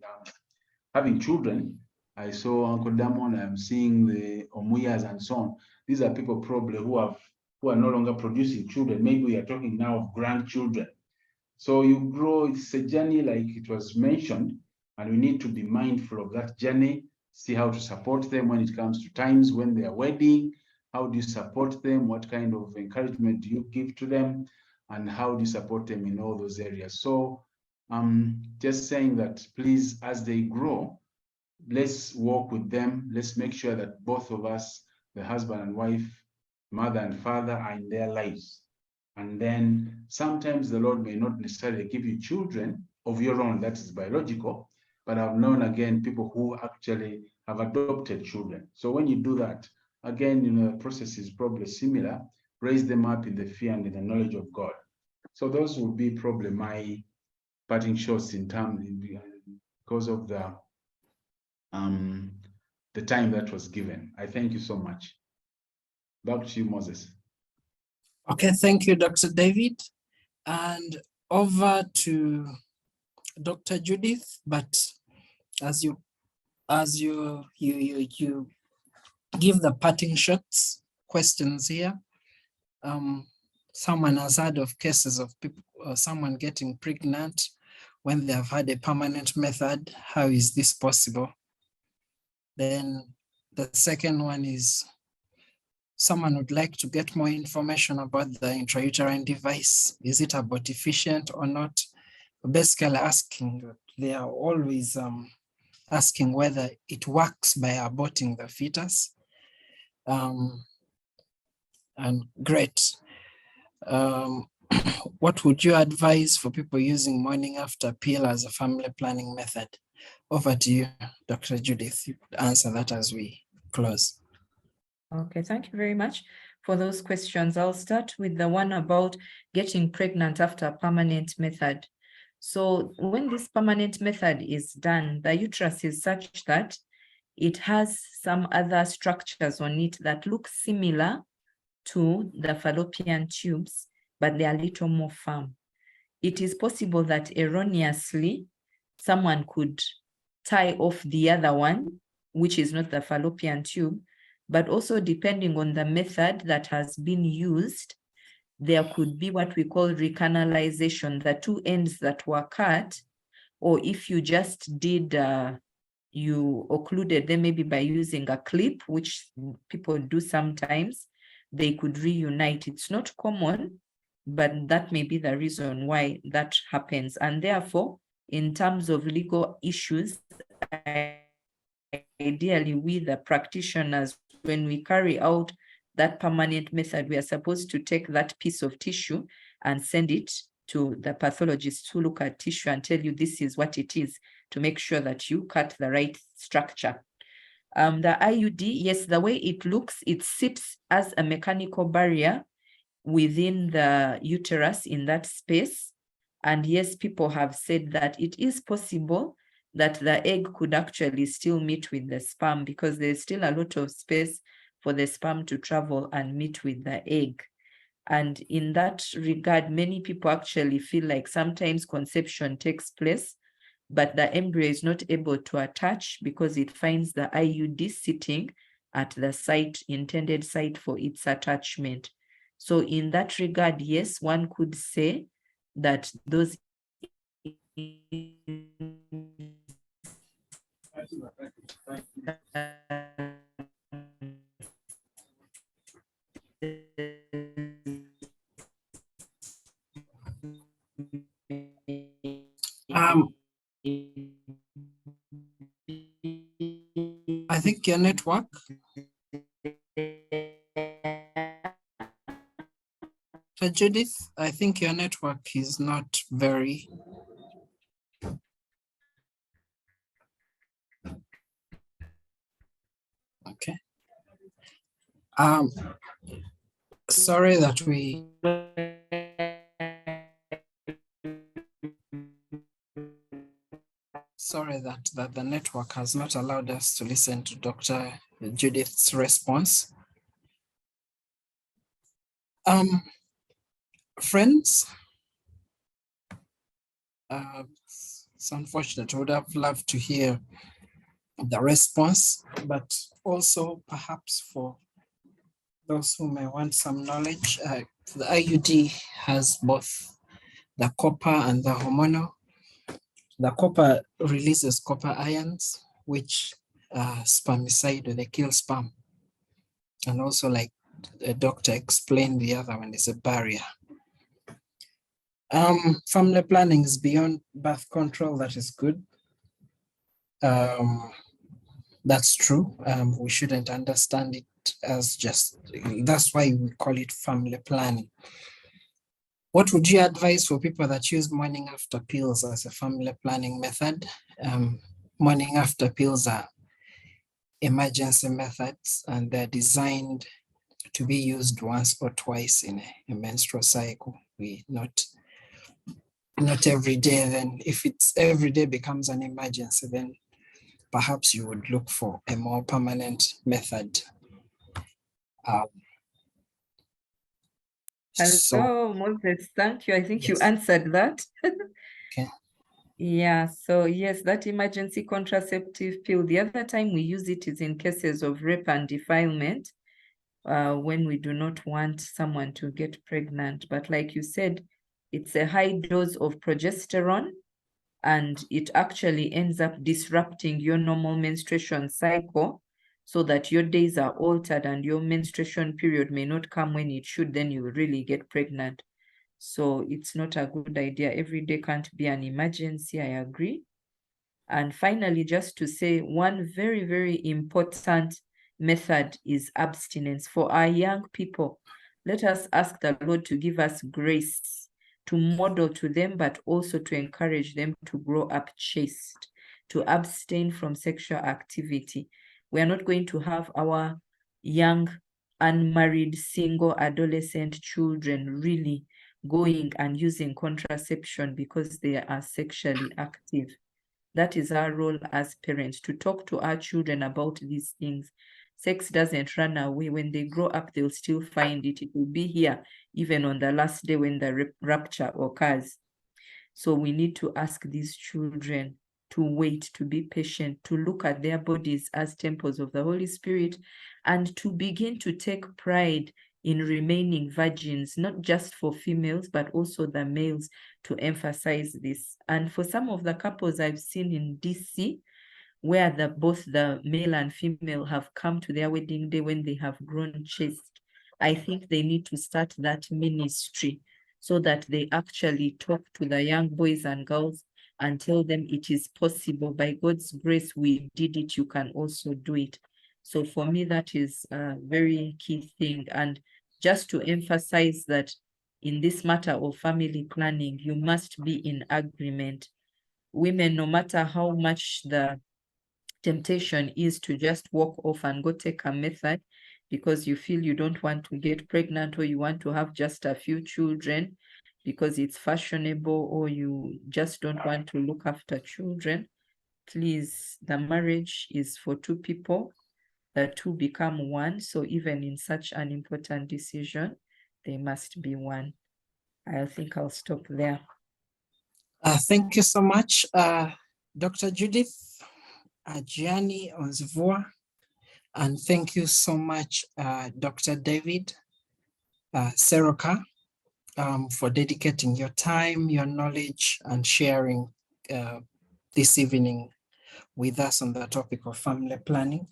[SPEAKER 2] having children. I saw Uncle Damon, I'm seeing the Omuyas and so on. These are people probably who are no longer producing children. Maybe we are talking now of grandchildren. So you grow, it's a journey like it was mentioned, and we need to be mindful of that journey, see how to support them when it comes to times when they are wedding. How do you support them? What kind of encouragement do you give to them? And how do you support them in all those areas? So just saying that, please, as they grow, let's walk with them. Let's make sure that both of us, the husband and wife, mother and father, are in their lives. And then sometimes the Lord may not necessarily give you children of your own, that is biological, but I've known again people who actually have adopted children. So when you do that, again, the process is probably similar. Raise them up in the fear and in the knowledge of God. So those would be probably my parting shots in terms because of the time that was given. I thank you so much. Back to you, Moses.
[SPEAKER 1] Okay, thank you, Dr. David. And over to Dr. Judith, but as you give the parting shots, questions here, someone has heard of cases of people, someone getting pregnant when they have had a permanent method. How is this possible? Then the second one is someone would like to get more information about the intrauterine device. Is it abort efficient or not? Basically asking, they are always asking whether it works by aborting the fetus. And great. What would you advise for people using morning after pill as a family planning method? Over to you, Dr. Judith. You could answer that as we close.
[SPEAKER 4] Okay, thank you very much for those questions. I'll start with the one about getting pregnant after a permanent method. So when this permanent method is done, the uterus is such that it has some other structures on it that look similar to the fallopian tubes, but they are a little more firm. It is possible that erroneously someone could tie off the other one, which is not the fallopian tube, but also depending on the method that has been used, there could be what we call recanalization, the two ends that were cut, or if you just did, you occluded them maybe by using a clip, which people do sometimes, they could reunite. It's not common, but that may be the reason why that happens. And therefore, in terms of legal issues, ideally, we, the practitioners, when we carry out that permanent method, we are supposed to take that piece of tissue and send it to the pathologists who look at tissue and tell you this is what it is, to make sure that you cut the right structure. The IUD, yes, the way it looks, it sits as a mechanical barrier within the uterus in that space. And yes, people have said that it is possible that the egg could actually still meet with the sperm, because there's still a lot of space for the sperm to travel and meet with the egg. And in that regard, many people actually feel like sometimes conception takes place, but the embryo is not able to attach because it finds the IUD sitting at the site, intended site for its attachment. So in that regard, yes, one could say that those
[SPEAKER 1] I think your network. So Judith, I think your network is not very. Okay. Sorry that we. Sorry that the network has not allowed us to listen to Dr. Judith's response. Friends, it's unfortunate. I would have loved to hear the response, but also perhaps for those who may want some knowledge, the IUD has both the copper and the hormonal. The copper releases copper ions, which spermicide, or they kill sperm. And also, like the doctor explained, the other one is a barrier. Family planning is beyond birth control. That is good. That's true. We shouldn't understand it as just, that's why we call it family planning. What would you advise for people that use morning after pills as a family planning method? morning after pills are emergency methods, and they're designed to be used once or twice in a menstrual cycle. We not every day. Then if it's every day becomes an emergency, then perhaps you would look for a more permanent method.
[SPEAKER 4] Hello, Moses, thank you. I think you
[SPEAKER 1] Yes.
[SPEAKER 4] answered that.
[SPEAKER 1] Okay.
[SPEAKER 4] Yeah, so yes, that emergency contraceptive pill, the other time we use it is in cases of rape and defilement, when we do not want someone to get pregnant. But like you said, it's a high dose of progesterone, and it actually ends up disrupting your normal menstruation cycle so that your days are altered and your menstruation period may not come when it should, then you really get pregnant. So it's not a good idea. Every day can't be an emergency, I agree. And finally, just to say, one very, very important method is abstinence. For our young people, let us ask the Lord to give us grace to model to them, but also to encourage them to grow up chaste, to abstain from sexual activity. We are not going to have our young, unmarried, single adolescent children really going and using contraception because they are sexually active. That is our role as parents, to talk to our children about these things. Sex doesn't run away. When they grow up, they'll still find it. It will be here, even on the last day when the rapture occurs. So we need to ask these children to wait, to be patient, to look at their bodies as temples of the Holy Spirit, and to begin to take pride in remaining virgins, not just for females, but also the males, to emphasize this. And for some of the couples I've seen in DC, where both the male and female have come to their wedding day when they have grown chaste, I think they need to start that ministry so that they actually talk to the young boys and girls and tell them it is possible. By God's grace, we did it. You can also do it. So for me, that is a very key thing. And just to emphasize that in this matter of family planning, you must be in agreement. Women, no matter how much the temptation is to just walk off and go take a method because you feel you don't want to get pregnant, or you want to have just a few children because it's fashionable, or you just don't want to look after children, please, the marriage is for two people. The two become one. So even in such an important decision, they must be one. I think I'll stop there.
[SPEAKER 1] Thank you so much, Dr. Judith, Gianni, Onzivua, and thank you so much, Dr. David Serukka, for dedicating your time, your knowledge, and sharing this evening with us on the topic of family planning.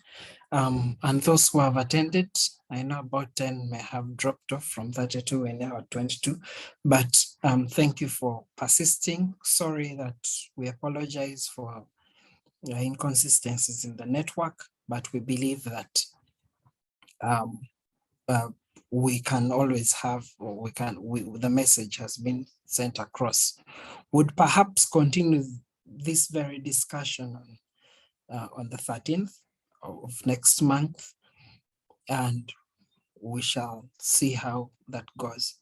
[SPEAKER 1] And those who have attended, I know about 10 may have dropped off from 32 and now at 22, but thank you for persisting. Sorry that we apologize for inconsistencies in the network, but we believe that we can always have, or the message has been sent across. Would perhaps continue this very discussion on the 13th of next month, and we shall see how that goes.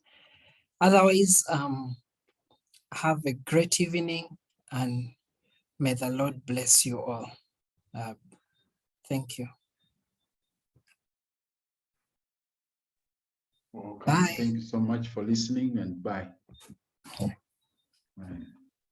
[SPEAKER 1] Otherwise, have a great evening, and may the Lord bless you all. Thank you.
[SPEAKER 2] Welcome.
[SPEAKER 1] Bye.
[SPEAKER 2] Thank you so much for listening, and bye.